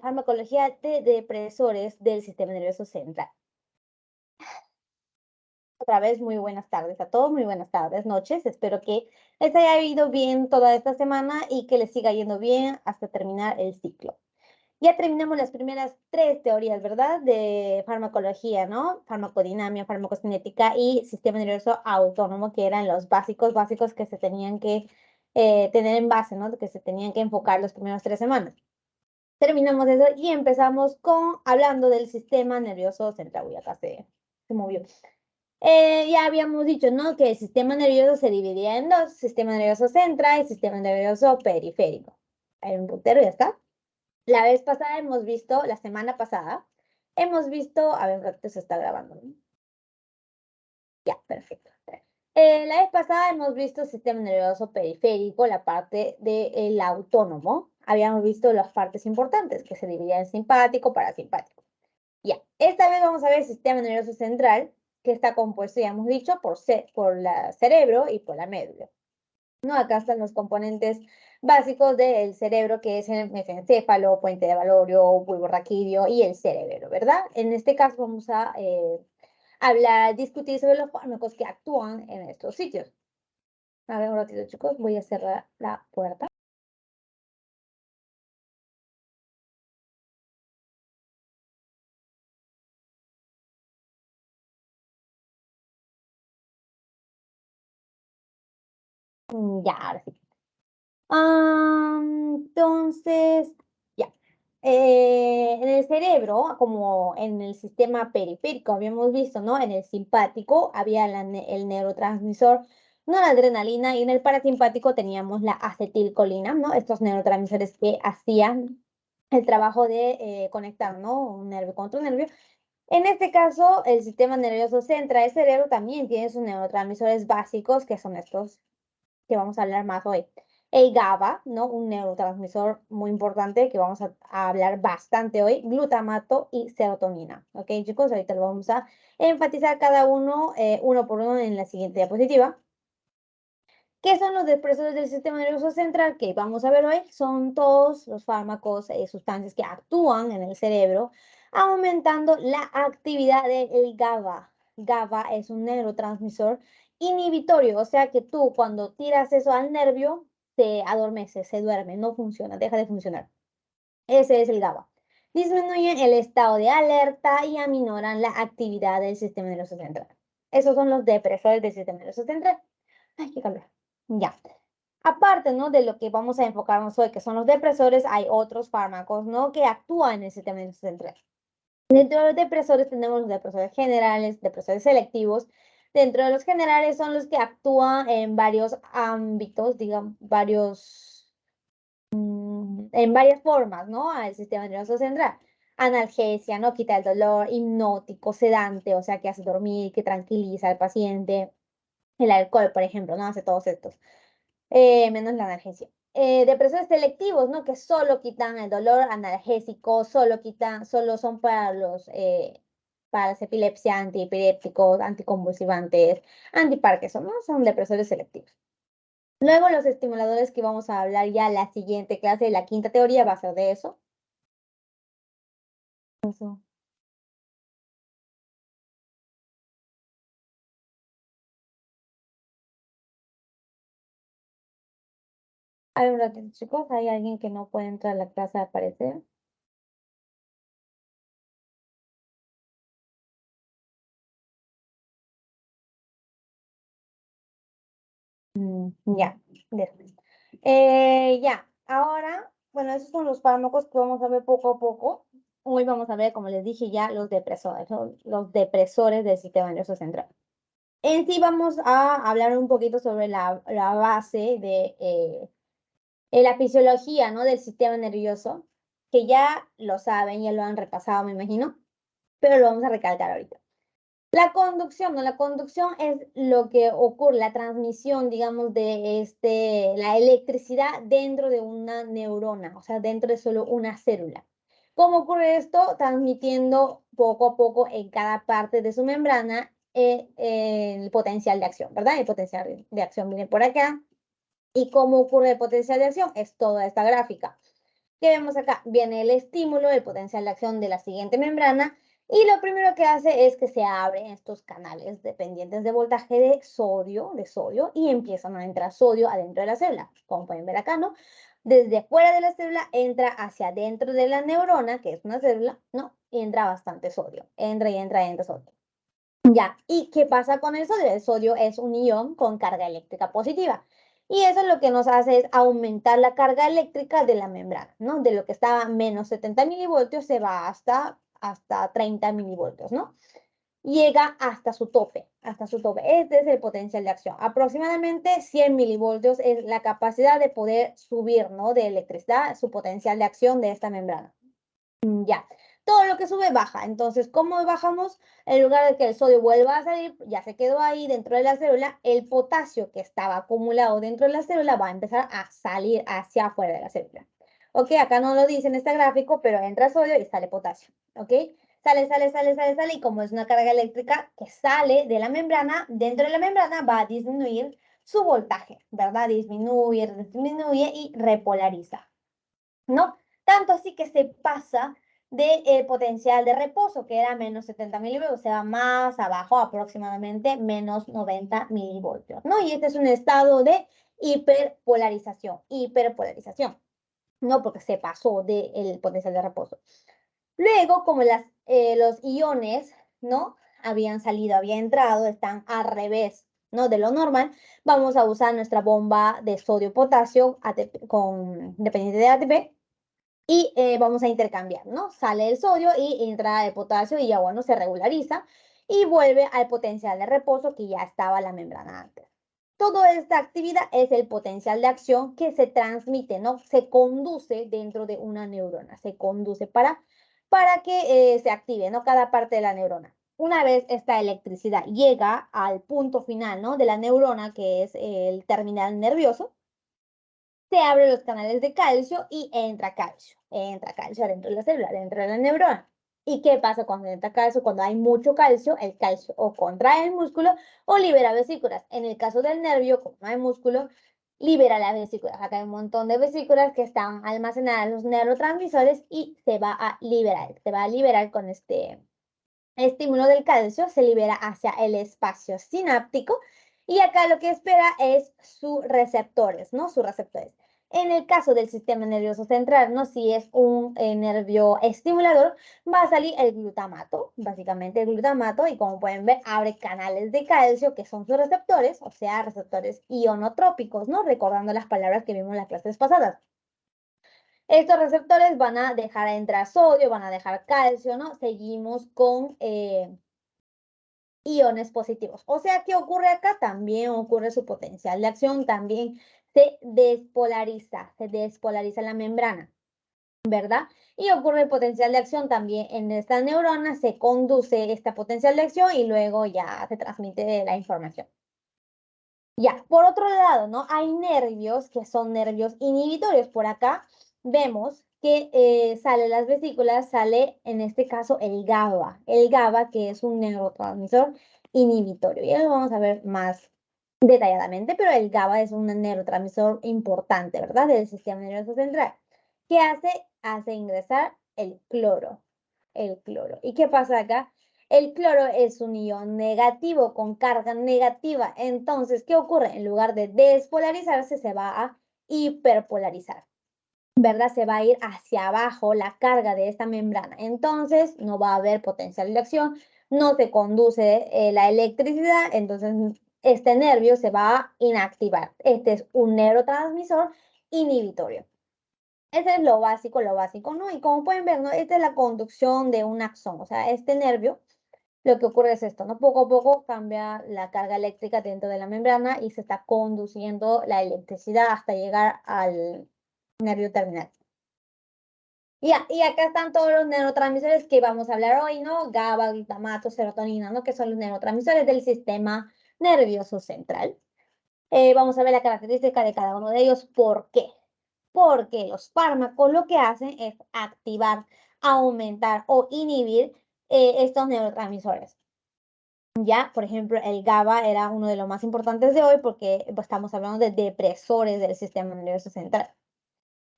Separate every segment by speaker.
Speaker 1: Farmacología de depresores del sistema nervioso central. Otra vez, muy buenas tardes a todos, muy buenas tardes, noches. Espero que les haya ido bien toda esta semana y que les siga yendo bien hasta terminar el ciclo. Ya terminamos las primeras 3 teorías, ¿verdad? De farmacología, ¿no? Farmacodinamia, farmacocinética y sistema nervioso autónomo, que eran los básicos que se tenían que tener en base, ¿no? Que se tenían que enfocar las primeras 3 semanas. Terminamos eso y empezamos con hablando del sistema nervioso central. Uy, acá se movió. Ya habíamos dicho, ¿no? Que el sistema nervioso se dividía en dos: sistema nervioso central y sistema nervioso periférico. Hay un puntero, ya está. La vez pasada hemos visto, la semana pasada, hemos visto, a ver, un ratito se está grabando, ¿no? Ya, perfecto. La vez pasada hemos visto sistema nervioso periférico, la parte del autónomo. Habíamos visto las partes importantes, que se dividían en simpático, parasimpático. Ya, esta vez vamos a ver el sistema nervioso central, que está compuesto, ya hemos dicho, por la cerebro y por la médula. ¿No? Acá están los componentes básicos del cerebro, que es el mesencéfalo, puente de valorio, bulbo raquídeo y el cerebelo, ¿verdad? En este caso vamos a discutir sobre los fármacos que actúan en estos sitios. A ver, un ratito, chicos, voy a cerrar la puerta. Ya, ahora sí. Entonces, ya. En el cerebro, como en el sistema periférico, habíamos visto, ¿no? En el simpático había el neurotransmisor noradrenalina y en el parasimpático teníamos la acetilcolina, ¿no? Estos neurotransmisores que hacían el trabajo de conectar, ¿no? Un nervio con otro nervio. En este caso, el sistema nervioso central del cerebro también tiene sus neurotransmisores básicos, que son estos que vamos a hablar más hoy. El GABA, ¿no? Un neurotransmisor muy importante que vamos a hablar bastante hoy, glutamato y serotonina. ¿Ok, chicos? Ahorita lo vamos a enfatizar cada uno, uno por uno en la siguiente diapositiva. ¿Qué son los depresores del sistema nervioso central? Que vamos a ver hoy. Son todos los fármacos, sustancias que actúan en el cerebro, aumentando la actividad del GABA. GABA es un neurotransmisor inhibitorio, o sea que tú cuando tiras eso al nervio, se adormece, se duerme, no funciona, deja de funcionar. Ese es el GABA. Disminuyen el estado de alerta y aminoran la actividad del sistema nervioso central. Esos son los depresores del sistema nervioso central. Ay, qué calor. Ya. Aparte, ¿no? De lo que vamos a enfocarnos hoy, que son los depresores, hay otros fármacos, ¿no? Que actúan en el sistema nervioso central. Dentro de los depresores tenemos los depresores generales, depresores selectivos. Dentro de los generales son los que actúan en varios ámbitos, digamos, en varias formas, ¿no? Al sistema nervioso central. Analgesia, ¿no? Quita el dolor, hipnótico, sedante, o sea, que hace dormir, que tranquiliza al paciente. El alcohol, por ejemplo, ¿no? Hace todos estos. Menos la analgesia. Depresores selectivos, ¿no? Que solo quitan el dolor analgésico, solo son para las epilepsia, antiepilépticos, anticonvulsivantes, antiparkinson, ¿no? Son depresores selectivos. Luego los estimuladores, que vamos a hablar ya la siguiente clase, la quinta teoría va a ser de eso. Eso. Hay un ratito, chicos, hay alguien que no puede entrar a la clase al parecer. Ya, después. Ya, ahora, bueno, esos son los fármacos que vamos a ver poco a poco. Hoy vamos a ver, como les dije ya, los depresores, ¿no? Los depresores del sistema nervioso central. En sí vamos a hablar un poquito sobre la base de la fisiología, ¿no? Del sistema nervioso, que ya lo saben, ya lo han repasado, me imagino, pero lo vamos a recalcar ahorita. La conducción, ¿no? La conducción es lo que ocurre, la transmisión, digamos, de la electricidad dentro de una neurona, o sea, dentro de solo una célula. ¿Cómo ocurre esto? Transmitiendo poco a poco en cada parte de su membrana el potencial de acción, ¿verdad? El potencial de acción viene por acá. ¿Y cómo ocurre el potencial de acción? Es toda esta gráfica. ¿Qué vemos acá? Viene el estímulo, el potencial de acción de la siguiente membrana, y lo primero que hace es que se abren estos canales dependientes de voltaje de sodio, y empiezan a entrar sodio adentro de la célula. Como pueden ver acá, ¿no? Desde fuera de la célula entra hacia adentro de la neurona, que es una célula, ¿no? Y entra bastante sodio. Entra y entra sodio. Ya, ¿y qué pasa con el sodio? El sodio es un ion con carga eléctrica positiva. Y eso lo que nos hace es aumentar la carga eléctrica de la membrana, ¿no? De lo que estaba menos 70 milivoltios se va hasta 30 milivoltios, ¿no? Llega hasta su tope, hasta su tope. Este es el potencial de acción. Aproximadamente 100 milivoltios es la capacidad de poder subir, ¿no? De electricidad, su potencial de acción de esta membrana. Ya, todo lo que sube baja. Entonces, ¿cómo bajamos? En lugar de que el sodio vuelva a salir, ya se quedó ahí dentro de la célula, el potasio que estaba acumulado dentro de la célula va a empezar a salir hacia afuera de la célula. ¿Ok? Acá no lo dice en este gráfico, pero entra sodio y sale potasio. ¿Ok? Sale, y como es una carga eléctrica que sale de la membrana, dentro de la membrana va a disminuir su voltaje, ¿verdad? Disminuye y repolariza. ¿No? Tanto así que se pasa de potencial de reposo, que era menos 70 milivoltios, se va más abajo, aproximadamente menos 90 milivoltios, ¿no? Y este es un estado de hiperpolarización, ¿no? Porque se pasó del potencial de reposo. Luego, como los iones, ¿no? Habían entrado, están al revés, ¿no? De lo normal, vamos a usar nuestra bomba de sodio-potasio dependiente de ATP, y vamos a intercambiar, ¿no? Sale el sodio y entra el potasio y ya, bueno, se regulariza y vuelve al potencial de reposo que ya estaba la membrana antes. Toda esta actividad es el potencial de acción que se transmite, ¿no? Se conduce dentro de una neurona, se conduce para que se active, ¿no? Cada parte de la neurona. Una vez esta electricidad llega al punto final, ¿no? De la neurona, que es el terminal nervioso, se abren los canales de calcio y entra calcio. Entra calcio dentro de la célula, dentro de la neurona. ¿Y qué pasa cuando entra calcio? Cuando hay mucho calcio, el calcio o contrae el músculo o libera vesículas. En el caso del nervio, como no hay músculo, libera las vesículas. Acá hay un montón de vesículas que están almacenadas en los neurotransmisores y se va a liberar. Se va a liberar con este estímulo del calcio, se libera hacia el espacio sináptico y acá lo que espera es sus receptores, ¿no? Sus receptores. En el caso del sistema nervioso central, ¿no? Si es un nervio estimulador, va a salir el glutamato, básicamente el glutamato, y como pueden ver, abre canales de calcio, que son sus receptores, o sea, receptores ionotrópicos, ¿no? Recordando las palabras que vimos en las clases pasadas. Estos receptores van a dejar entrar sodio, van a dejar calcio, ¿no? Seguimos con iones positivos. O sea, ¿qué ocurre acá? También ocurre su potencial de acción, también se despolariza la membrana, ¿verdad? Y ocurre el potencial de acción también en esta neurona, se conduce esta potencial de acción y luego ya se transmite la información. Ya, por otro lado, ¿no? Hay nervios que son nervios inhibitorios. Por acá vemos que sale las vesículas, sale en este caso el GABA que es un neurotransmisor inhibitorio. Ya lo vamos a ver más detalladamente, pero el GABA es un neurotransmisor importante, ¿verdad? Del sistema nervioso central. ¿Qué hace? Hace ingresar el cloro. El cloro. ¿Y qué pasa acá? El cloro es un ion negativo con carga negativa. Entonces, ¿qué ocurre? En lugar de despolarizarse, se va a hiperpolarizar, ¿verdad? Se va a ir hacia abajo la carga de esta membrana. Entonces, no va a haber potencial de acción, no se conduce la electricidad, entonces este nervio se va a inactivar. Este es un neurotransmisor inhibitorio. Ese es lo básico, ¿no? Y como pueden ver, ¿no? Esta es la conducción de un axón, o sea, este nervio lo que ocurre es esto, ¿no? Poco a poco cambia la carga eléctrica dentro de la membrana y se está conduciendo la electricidad hasta llegar al nervio terminal. Y acá están todos los neurotransmisores que vamos a hablar hoy, ¿no? GABA, glutamato, serotonina, ¿no? Que son los neurotransmisores del sistema nervioso central. Vamos a ver la característica de cada uno de ellos. ¿Por qué? Porque los fármacos lo que hacen es activar, aumentar o inhibir estos neurotransmisores. Ya, por ejemplo, el GABA era uno de los más importantes de hoy porque estamos hablando de depresores del sistema nervioso central.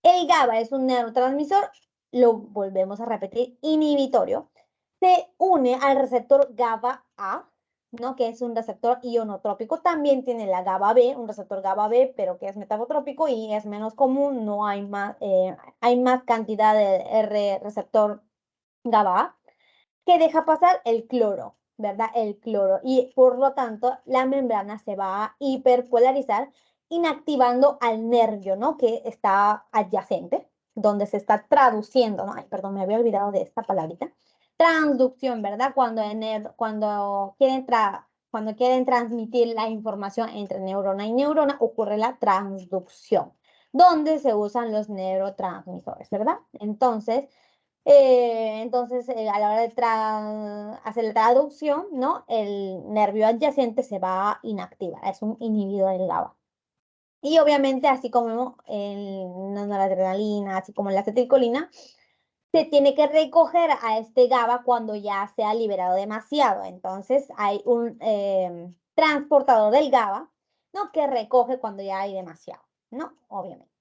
Speaker 1: El GABA es un neurotransmisor, lo volvemos a repetir, inhibitorio. Se une al receptor GABA-A, ¿no? Que es un receptor ionotrópico. También tiene la GABA-B, un receptor GABA-B, pero que es metabotrópico y es menos común. No hay más cantidad de R receptor GABA-A que deja pasar el cloro, ¿verdad? El cloro. Y por lo tanto, la membrana se va a hiperpolarizar, inactivando al nervio, ¿no? Que está adyacente, donde se está traduciendo, ¿no? Ay, perdón, me había olvidado de esta palabrita. Transducción, ¿verdad? Cuando quieren transmitir la información entre neurona y neurona, ocurre la transducción, donde se usan los neurotransmisores, ¿verdad? Entonces, a la hora de hacer la traducción, ¿no? El nervio adyacente se va a inactivar, es un inhibidor del GABA. Y obviamente, así como la noradrenalina, así como la acetilcolina, se tiene que recoger a este GABA cuando ya se ha liberado demasiado. Entonces, hay un transportador del GABA, ¿no? Que recoge cuando ya hay demasiado, ¿no? Obviamente.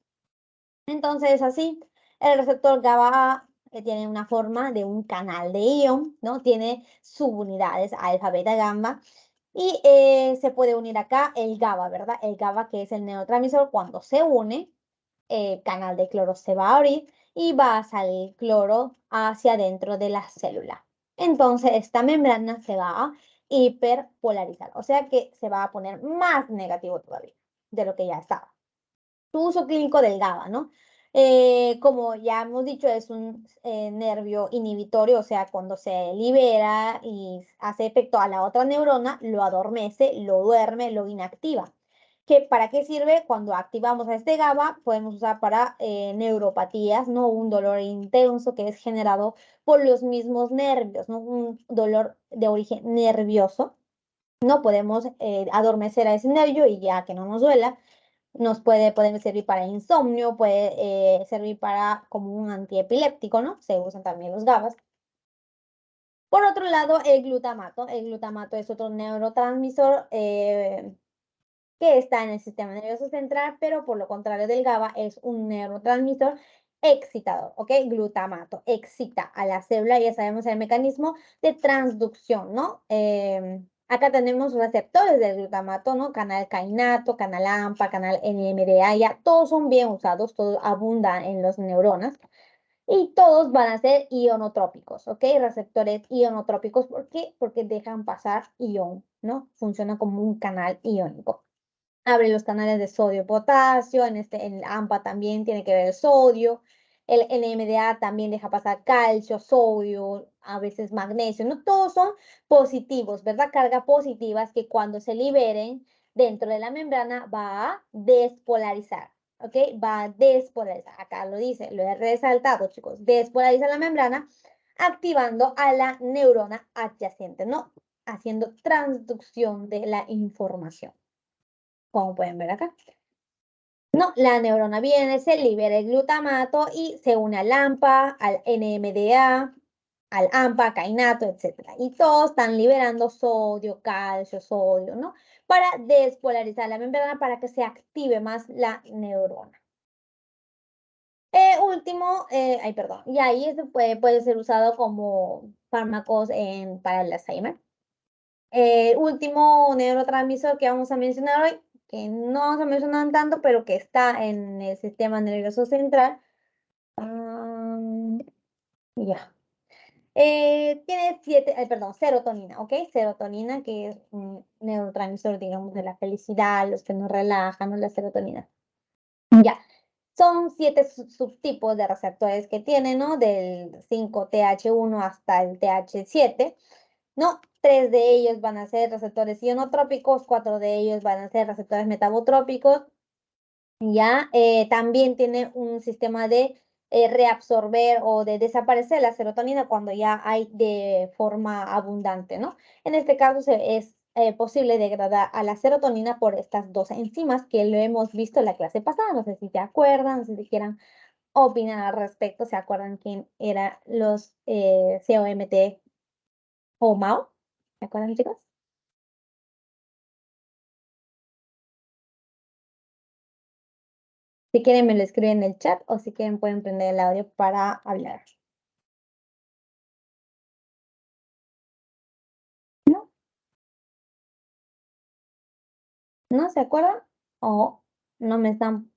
Speaker 1: Entonces, así, el receptor GABA tiene una forma de un canal de ion, ¿no? Tiene subunidades, alfa, beta, gamma, y se puede unir acá el GABA, ¿verdad? El GABA, que es el neurotransmisor, cuando se une, el canal de cloro se va a abrir y va a salir cloro hacia adentro de la célula. Entonces, esta membrana se va a hiperpolarizar, o sea que se va a poner más negativo todavía de lo que ya estaba. Su uso clínico del GABA, ¿no? Como ya hemos dicho, es un nervio inhibitorio, o sea, cuando se libera y hace efecto a la otra neurona, lo adormece, lo duerme, lo inactiva. ¿Para qué sirve? Cuando activamos a este GABA, podemos usar para neuropatías, ¿no? Un dolor intenso que es generado por los mismos nervios, ¿no? Un dolor de origen nervioso. No podemos adormecer a ese nervio y ya que no nos duela, puede servir para insomnio, puede servir para como un antiepiléptico, ¿no? Se usan también los GABAs. Por otro lado, el glutamato. El glutamato es otro neurotransmisor que está en el sistema nervioso central, pero por lo contrario del GABA, es un neurotransmisor excitador, ¿ok? Glutamato excita a la célula, ya sabemos el mecanismo de transducción, ¿no? Acá tenemos receptores del glutamato, ¿no? Canal cainato, canal AMPA, canal NMDA, ya todos son bien usados, todos abundan en las neuronas. Y todos van a ser ionotrópicos, ¿ok? Receptores ionotrópicos, ¿por qué? Porque dejan pasar ion, ¿no? Funciona como un canal iónico. Abre los canales de sodio-potasio, en el AMPA también tiene que ver el sodio, el NMDA también deja pasar calcio, sodio, a veces magnesio, no todos son positivos, ¿verdad? Cargas positivas que cuando se liberen dentro de la membrana va a despolarizar, ¿ok? Va a despolarizar, acá lo dice, lo he resaltado, chicos, despolariza la membrana activando a la neurona adyacente, ¿no? Haciendo transducción de la información, como pueden ver acá. No, la neurona viene, se libera el glutamato y se une al AMPA, al NMDA, al AMPA, cainato, etc. Y todos están liberando sodio, calcio, sodio, ¿no? Para despolarizar la membrana para que se active más la neurona. Último, ay, perdón, y ahí puede ser usado como fármacos para el Alzheimer. Último neurotransmisor que vamos a mencionar hoy, que no se mencionan tanto, pero que está en el sistema nervioso central. Ya. Tiene serotonina, ¿ok? Serotonina, que es un neurotransmisor, digamos, de la felicidad, los que nos relajan, ¿no? La serotonina. Ya. Son 7 subtipos de receptores que tiene, ¿no? Del 5-TH1 hasta el TH7. No, 3 de ellos van a ser receptores ionotrópicos, 4 de ellos van a ser receptores metabotrópicos. Ya, también tiene un sistema de reabsorber o de desaparecer la serotonina cuando ya hay de forma abundante, ¿no? En este caso es posible degradar a la serotonina por estas dos enzimas que lo hemos visto en la clase pasada. No sé si se acuerdan, no sé si quieran opinar al respecto, ¿se acuerdan quién eran los COMT o MAO? ¿Se acuerdan, chicos? Si quieren me lo escriben en el chat o si quieren pueden prender el audio para hablar. ¿No? ¿No se acuerdan? O no me están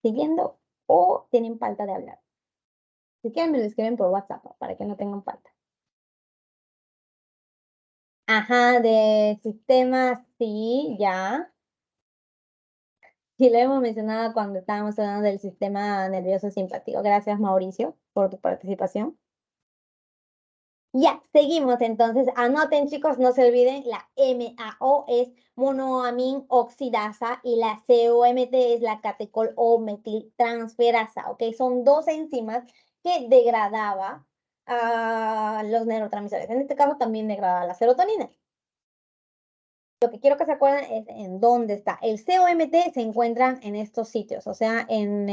Speaker 1: siguiendo o tienen falta de hablar. Si quieren me lo escriben por WhatsApp para que no tengan falta. Ajá, de sistema, sí, ya. Sí, lo hemos mencionado cuando estábamos hablando del sistema nervioso simpático. Gracias, Mauricio, por tu participación. Ya, seguimos entonces. Anoten, chicos, no se olviden, la MAO es monoamina oxidasa y la COMT es la catecol o metiltransferasa, ¿ok? Son dos enzimas que degradaba a los neurotransmisores. En este caso también degrada la serotonina. Lo que quiero que se acuerden es en dónde está. El COMT se encuentra en estos sitios, o sea, en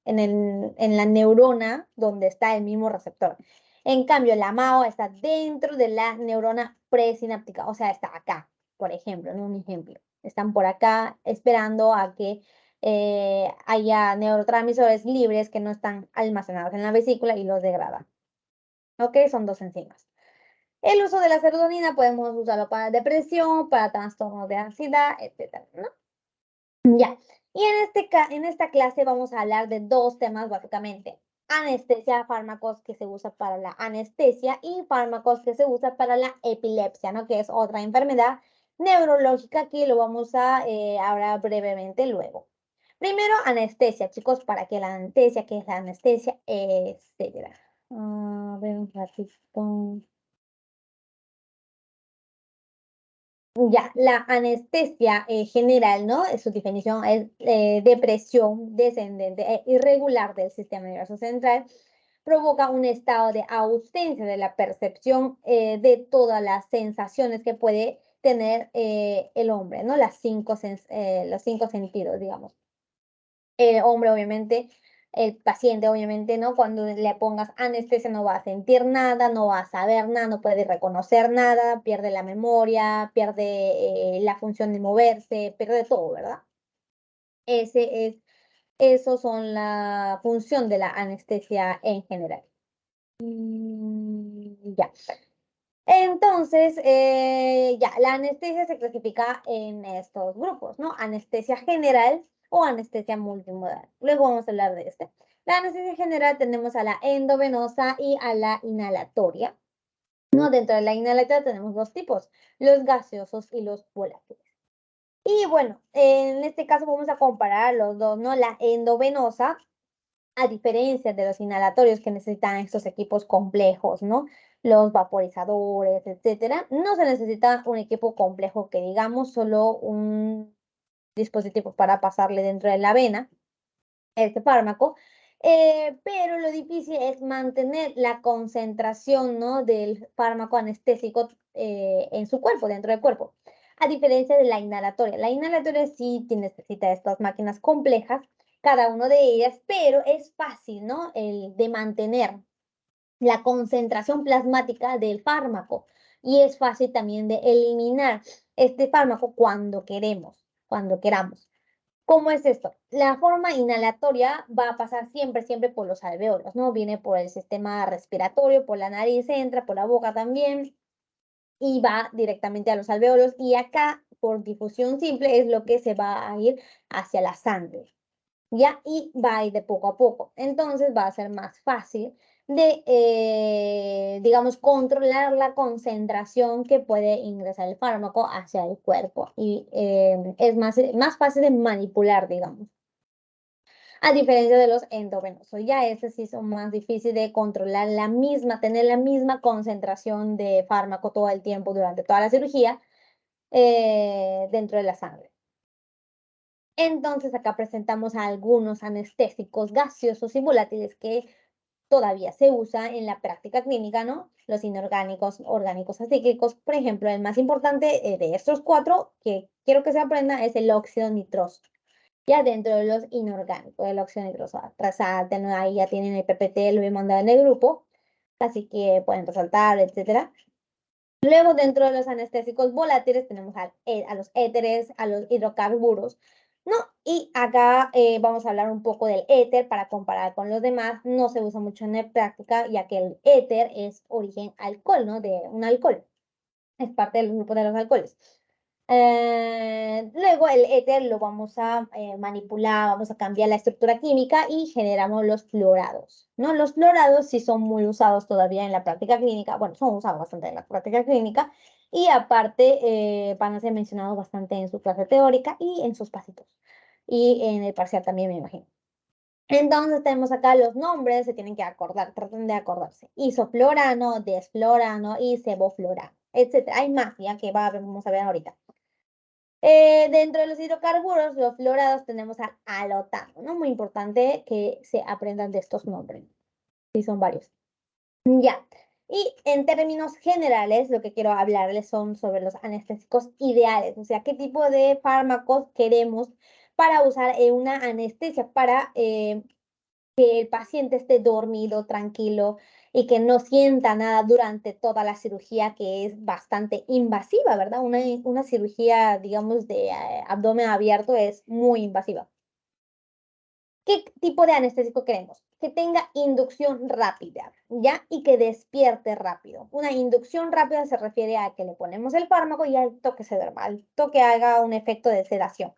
Speaker 1: la neurona donde está el mismo receptor. En cambio, la MAO está dentro de la neurona presináptica, o sea, está acá, por ejemplo, ¿no? Un ejemplo. Están por acá esperando a que haya neurotransmisores libres que no están almacenados en la vesícula y los degradan. ¿Ok? Son dos enzimas. El uso de la serotonina podemos usarlo para depresión, para trastornos de ansiedad, etcétera, ¿no? Ya. Y en esta clase vamos a hablar de dos temas básicamente. Anestesia, fármacos que se usan para la anestesia y fármacos que se usan para la epilepsia, ¿no? Que es otra enfermedad neurológica que lo vamos a hablar brevemente luego. Primero, anestesia, chicos, para que la anestesia, ¿qué es la anestesia? Etcétera. A ver un ratito. Ya, la anestesia general, ¿no? Su definición es depresión descendente e irregular del sistema nervioso central. Provoca un estado de ausencia de la percepción de todas las sensaciones que puede tener el hombre, ¿no? Los cinco sentidos, digamos. El hombre, obviamente, el paciente, obviamente, ¿no? Cuando le pongas anestesia no va a sentir nada, no va a saber nada, no puede reconocer nada, pierde la memoria, pierde la función de moverse, pierde todo, ¿verdad? Eso son la función de la anestesia en general. Ya. Entonces, ya, la anestesia se clasifica en estos grupos, ¿no? Anestesia general o anestesia multimodal. Luego vamos a hablar de este. La anestesia general tenemos a la endovenosa y a la inhalatoria, ¿no? Dentro de la inhalatoria tenemos dos tipos, los gaseosos y los volátiles. Y bueno, en este caso vamos a comparar los dos, ¿no? La endovenosa a diferencia de los inhalatorios que necesitan estos equipos complejos, ¿no? Los vaporizadores, etcétera, no se necesita un equipo complejo que digamos, solo un dispositivo para pasarle dentro de la vena este fármaco, pero lo difícil es mantener la concentración, ¿no? Del fármaco anestésico en su cuerpo, dentro del cuerpo. A diferencia de la inhalatoria sí necesita estas máquinas complejas, cada una de ellas, pero es fácil, ¿no? El de mantener la concentración plasmática del fármaco y es fácil también de eliminar este fármaco cuando queramos. ¿Cómo es esto? La forma inhalatoria va a pasar siempre, siempre por los alvéolos, ¿no? Viene por el sistema respiratorio, por la nariz entra, por la boca también, y va directamente a los alvéolos. Y acá, por difusión simple, es lo que se va a ir hacia la sangre, ¿ya? Y va a ir de poco a poco. Entonces va a ser más fácil de, digamos, controlar la concentración que puede ingresar el fármaco hacia el cuerpo. Y es más fácil de manipular, digamos. A diferencia de los endovenosos, ya estos sí son más difíciles de controlar tener la misma concentración de fármaco todo el tiempo durante toda la cirugía dentro de la sangre. Entonces acá presentamos algunos anestésicos gaseosos y volátiles que todavía se usa en la práctica clínica, ¿no? Los inorgánicos, orgánicos acíclicos, por ejemplo, el más importante de estos cuatro que quiero que se aprenda es el óxido nitroso. Ya dentro de los inorgánicos, el óxido nitroso, resalten, ¿no? Ahí ya tienen el PPT, lo he mandado en el grupo, así que pueden resaltar, etcétera. Luego, dentro de los anestésicos volátiles, tenemos a los éteres, a los hidrocarburos. ¿no? Y acá vamos a hablar un poco del éter para comparar con los demás. No se usa mucho en la práctica, ya que el éter es origen alcohol, ¿no? De un alcohol. Es parte del grupo de los alcoholes. Luego el éter lo vamos a manipular, vamos a cambiar la estructura química y generamos los fluorados, ¿no? Los fluorados sí son muy usados todavía en la práctica clínica, bueno, son usados bastante en la práctica clínica y aparte van a ser mencionados bastante en su clase teórica y en sus pasitos y en el parcial también me imagino. Entonces tenemos acá los nombres, se tienen que acordar, traten de acordarse. Isoflorano, desflorano y sevoflorano, etc. Hay más, ya que vamos a ver ahorita. Dentro de los hidrocarburos, los fluorados, tenemos al alotano, ¿no? Muy importante que se aprendan de estos nombres. Sí, son varios. Ya. Y en términos generales, lo que quiero hablarles son sobre los anestésicos ideales, o sea, qué tipo de fármacos queremos para usar una anestesia para que el paciente esté dormido, tranquilo y que no sienta nada durante toda la cirugía, que es bastante invasiva, ¿verdad? Una cirugía, digamos, de abdomen abierto es muy invasiva. ¿Qué tipo de anestésico queremos? Que tenga inducción rápida, ¿ya? Y que despierte rápido. Una inducción rápida se refiere a que le ponemos el fármaco y al toque se duerma, al toque haga un efecto de sedación.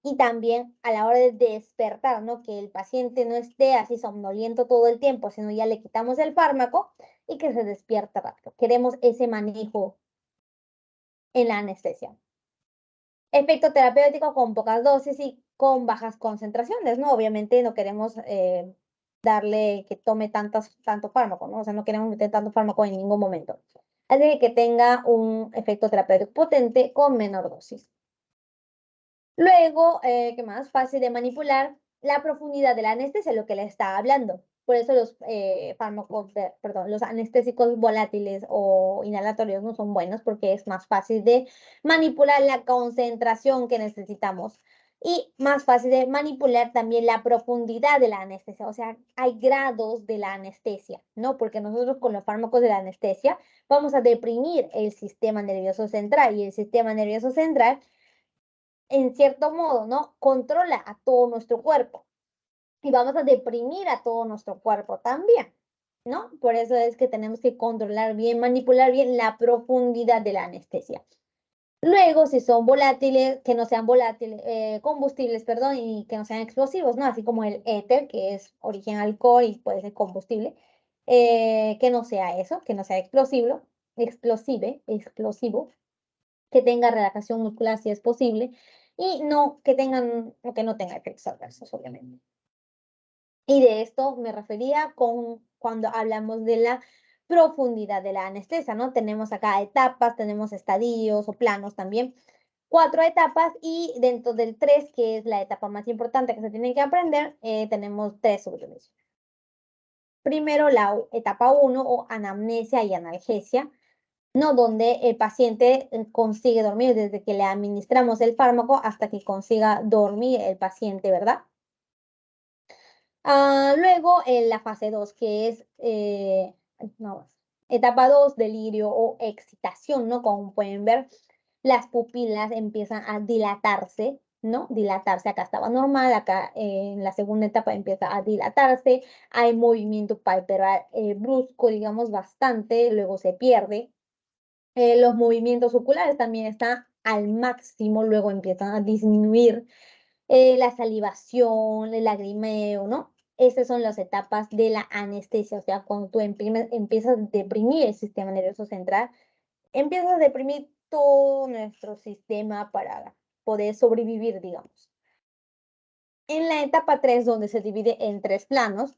Speaker 1: Y también a la hora de despertar, ¿no? Que el paciente no esté así somnoliento todo el tiempo, sino ya le quitamos el fármaco y que se despierte rápido. Queremos ese manejo en la anestesia. Efecto terapéutico con pocas dosis y con bajas concentraciones, ¿no? Obviamente no queremos darle que tome tanto fármaco, ¿no? O sea, no queremos meter tanto fármaco en ningún momento. Así que tenga un efecto terapéutico potente con menor dosis. Luego, ¿qué más? Fácil de manipular la profundidad de la anestesia, lo que le estaba hablando. Por eso los fármacos, perdón, los anestésicos volátiles o inhalatorios no son buenos porque es más fácil de manipular la concentración que necesitamos y más fácil de manipular también la profundidad de la anestesia. O sea, hay grados de la anestesia, ¿no? Porque nosotros con los fármacos de la anestesia vamos a deprimir el sistema nervioso central y el sistema nervioso central en cierto modo, ¿no? Controla a todo nuestro cuerpo y vamos a deprimir a todo nuestro cuerpo también, ¿no? Por eso es que tenemos que controlar bien, manipular bien la profundidad de la anestesia. Luego, si son volátiles, que no sean volátiles, combustibles, perdón, y que no sean explosivos, ¿no? Así como el éter, que es origen alcohol y puede ser combustible, que no sea eso, que no sea explosivo, que tenga relajación muscular si es posible, y no que tengan, o que no tenga efectos adversos, obviamente. Y de esto me refería con cuando hablamos de la profundidad de la anestesia, ¿no? Tenemos acá etapas, tenemos estadios o planos también. 4 etapas y dentro del 3, que es la etapa más importante que se tiene que aprender, tenemos 3 subdivisiones. Primero, la etapa 1 o anamnesia y analgesia, ¿no? Donde el paciente consigue dormir desde que le administramos el fármaco hasta que consiga dormir el paciente, ¿verdad? Luego, en la fase 2, que es no, etapa 2, delirio o excitación, ¿no? Como pueden ver, las pupilas empiezan a dilatarse, ¿no? Dilatarse, acá estaba normal, acá en la segunda etapa empieza a dilatarse, hay movimiento palpebral brusco, digamos, bastante, luego se pierde. Los movimientos oculares también están al máximo, luego empiezan a disminuir la salivación, el lagrimeo, ¿no? Esas son las etapas de la anestesia, o sea, cuando tú empiezas a deprimir el sistema nervioso central, empiezas a deprimir todo nuestro sistema para poder sobrevivir, digamos. En la etapa 3, donde se divide en 3 planos,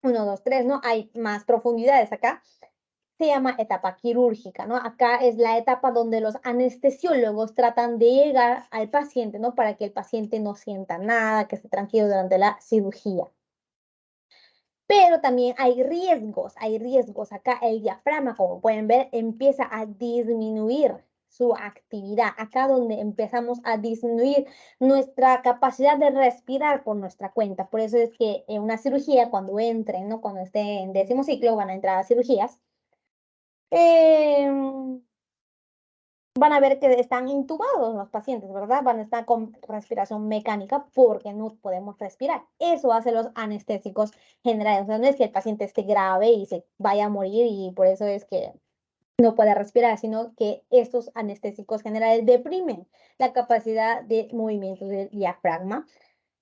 Speaker 1: 1, 2, 3, ¿no? Hay más profundidades acá se llama etapa quirúrgica, ¿no? Acá es la etapa donde los anestesiólogos tratan de llegar al paciente, ¿no? Para que el paciente no sienta nada, que esté tranquilo durante la cirugía. Pero también hay riesgos, hay riesgos. Acá el diafragma, como pueden ver, empieza a disminuir su actividad. Acá donde empezamos a disminuir nuestra capacidad de respirar por nuestra cuenta. Por eso es que en una cirugía, cuando entren, ¿no? Cuando estén en 10º ciclo, van a entrar a cirugías. van a ver que están intubados los pacientes, ¿verdad? Van a estar con respiración mecánica porque no podemos respirar. Eso hace los anestésicos generales. O sea, no es que el paciente esté grave y se vaya a morir y por eso es que no puede respirar, sino que estos anestésicos generales deprimen la capacidad de movimiento del diafragma.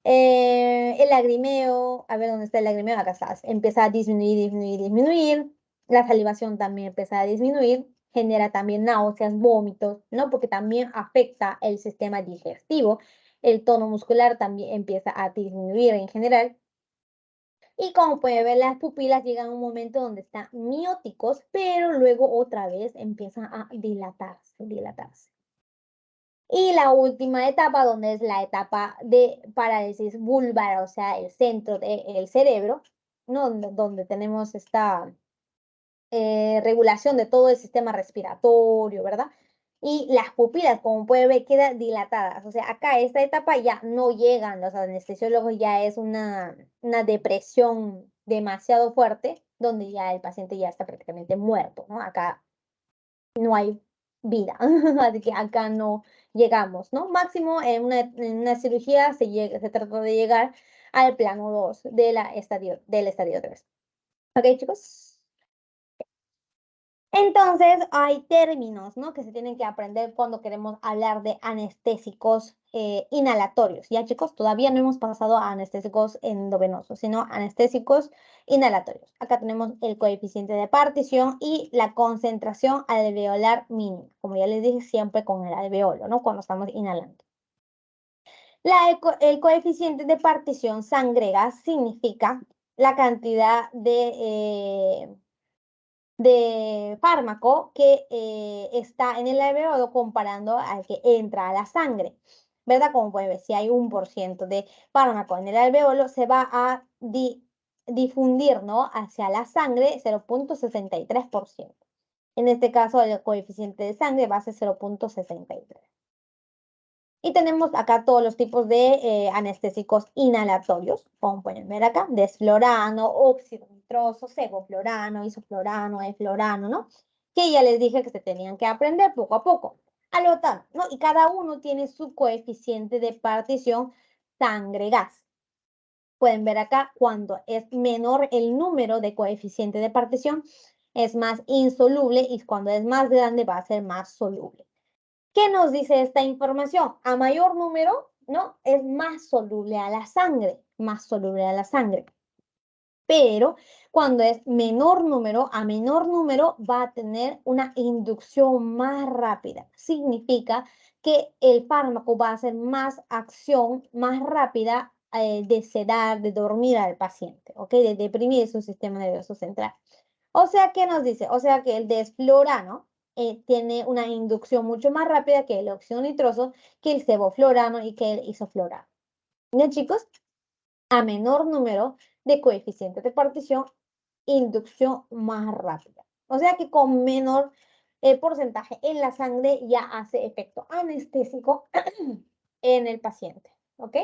Speaker 1: El lagrimeo, a ver dónde está el lagrimeo, acá está, empieza a disminuir, disminuir, disminuir. La salivación también empieza a disminuir, genera también náuseas, vómitos, ¿no? Porque también afecta el sistema digestivo. El tono muscular también empieza a disminuir en general. Y como puede ver, las pupilas llegan a un momento donde están mióticos, pero luego otra vez empiezan a dilatarse, dilatarse. Y la última etapa, donde es la etapa de parálisis vulvar, o sea, el centro del cerebro, ¿no? Donde tenemos esta regulación de todo el sistema respiratorio, ¿verdad? Y las pupilas, como puede ver, quedan dilatadas. O sea, acá esta etapa ya no llegan los anestesiólogos, ya es una depresión demasiado fuerte, donde ya el paciente ya está prácticamente muerto, ¿no? Acá no hay vida, así que acá no llegamos, ¿no? Máximo en una cirugía se trata de llegar al plano 2 del estadio 3. ¿Ok, chicos? Entonces, hay términos, ¿no? Que se tienen que aprender cuando queremos hablar de anestésicos inhalatorios. Ya, chicos, todavía no hemos pasado a anestésicos endovenosos, sino anestésicos inhalatorios. Acá tenemos el coeficiente de partición y la concentración alveolar mínima. Como ya les dije, siempre con el alveolo, ¿no? Cuando estamos inhalando. El coeficiente de partición sangre-gas significa la cantidad de fármaco que está en el alveolo comparando al que entra a la sangre, ¿verdad? Como pueden ver, si hay 1% de fármaco en el alveolo, se va a difundir, ¿no? Hacia la sangre 0,63%. En este caso, el coeficiente de sangre va a ser 0,63. Y tenemos acá todos los tipos de anestésicos inhalatorios, como pueden ver acá, desflorano, óxido nitroso, sevoflurano, isoflurano, eflorano, ¿no? Que ya les dije que se tenían que aprender poco a poco. Alotano, ¿no? Y cada uno tiene su coeficiente de partición sangre-gas. Pueden ver acá, cuando es menor el número de coeficiente de partición, es más insoluble y cuando es más grande va a ser más soluble. ¿Qué nos dice esta información? A mayor número, ¿no? Es más soluble a la sangre, más soluble a la sangre. Pero cuando es menor número, a menor número va a tener una inducción más rápida. Significa que el fármaco va a hacer más acción más rápida de sedar, de dormir al paciente, ¿ok? De deprimir su sistema nervioso central. O sea, ¿qué nos dice? O sea, que el desflurano tiene una inducción mucho más rápida que el óxido nitroso, que el sevoflurano y que el isoflurano. ¿Bien, chicos? A menor número de coeficientes de partición, inducción más rápida. O sea que con menor porcentaje en la sangre ya hace efecto anestésico en el paciente. ¿Ok?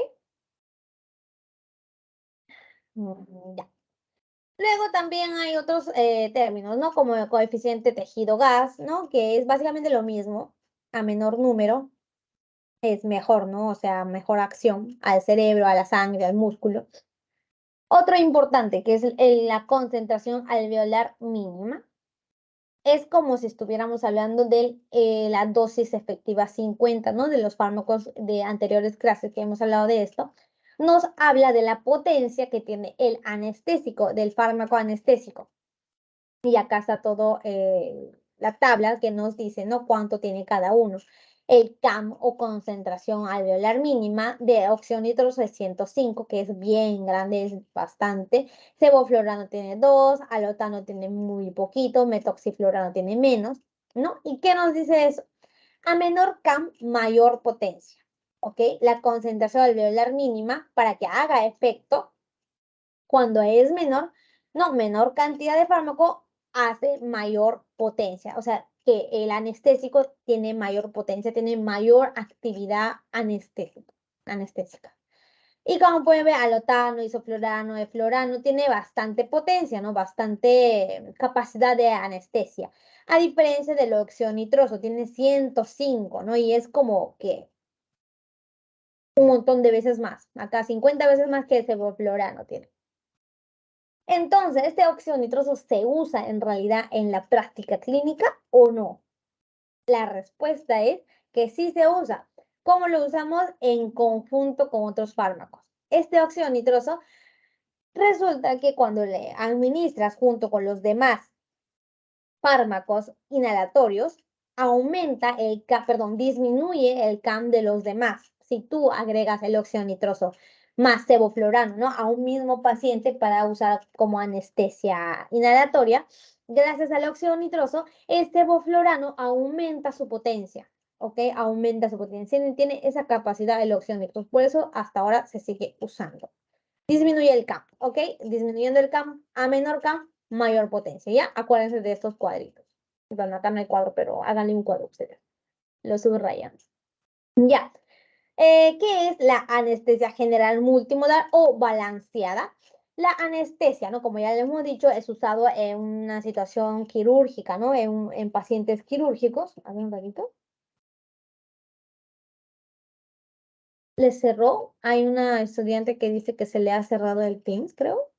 Speaker 1: Ya. Luego también hay otros términos, ¿no? Como el coeficiente tejido-gas, ¿no? Que es básicamente lo mismo, a menor número es mejor, ¿no? O sea, mejor acción al cerebro, a la sangre, al músculo. Otro importante, que es la concentración alveolar mínima. Es como si estuviéramos hablando de la dosis efectiva 50, ¿no? De los fármacos de anteriores clases que hemos hablado de esto. Nos habla de la potencia que tiene el anestésico, del fármaco anestésico. Y acá está todo la tabla que nos dice, ¿no? Cuánto tiene cada uno. El CAM o concentración alveolar mínima de óxido nitroso es 105, que es bien grande, es bastante. Sevoflurano tiene 2, alotano tiene muy poquito, metoxiflurano tiene menos, ¿no? ¿Y qué nos dice eso? A menor CAM, mayor potencia, ¿ok? La concentración alveolar mínima, para que haga efecto, cuando es menor, no, menor cantidad de fármaco hace mayor potencia. O sea, que el anestésico tiene mayor potencia, tiene mayor actividad anestésica. Y como pueden ver, alotano, isoflurano, eflorano tiene bastante potencia, ¿no? Bastante capacidad de anestesia. A diferencia del óxido nitroso, tiene 105, ¿no? Y es como que un montón de veces más. Acá 50 veces más que el sevoflurano tiene. Entonces, ¿este óxido nitroso se usa en realidad en la práctica clínica o no? La respuesta es que sí se usa. ¿Cómo lo usamos? En conjunto con otros fármacos. Este óxido nitroso resulta que cuando le administras junto con los demás fármacos inhalatorios, disminuye el CAM de los demás. Si tú agregas el óxido nitroso más sevoflurano, ¿no? A un mismo paciente para usar como anestesia inhalatoria, gracias al óxido nitroso, el sevoflurano aumenta su potencia, ¿ok? Aumenta su potencia. Tiene esa capacidad el óxido nitroso. Por eso hasta ahora se sigue usando. Disminuye el CAM, ¿ok? Disminuyendo el CAM a menor CAM, mayor potencia, ¿ya? Acuérdense de estos cuadritos. Bueno, acá no hay cuadro, pero háganle un cuadro ustedes. Lo subrayan. Ya. ¿Qué es la anestesia general multimodal o balanceada? La anestesia, ¿no? Como ya les hemos dicho, es usado en una situación quirúrgica, ¿no? En pacientes quirúrgicos. A ver un ratito. ¿Les cerró? Hay una estudiante que dice que se le ha cerrado el Teams, creo.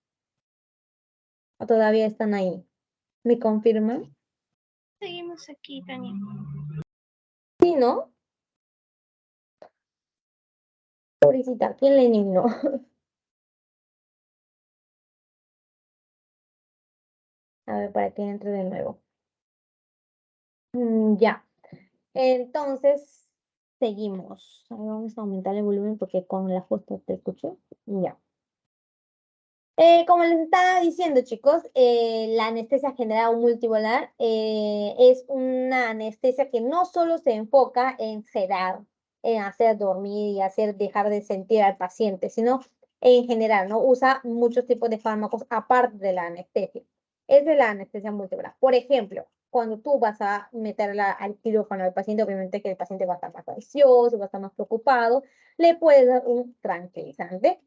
Speaker 1: ¿O todavía están ahí? ¿Me confirman?
Speaker 2: Seguimos aquí, Tania.
Speaker 1: Sí, ¿no? Pobrecita, ¿quién le eliminó? A ver, para que entre de nuevo. Ya. Entonces, seguimos. A ver, vamos a aumentar el volumen porque con la justa te escucho. Ya. Como les estaba diciendo, chicos, la anestesia general multipolar es una anestesia que no solo se enfoca en sedar, en hacer dormir y hacer dejar de sentir al paciente, sino en general, ¿no? Usa muchos tipos de fármacos aparte de la anestesia. Es de la anestesia multipolar. Por ejemplo, cuando tú vas a meterla al quirófano al paciente, obviamente que el paciente va a estar más ansioso, va a estar más preocupado, le puedes dar un tranquilizante.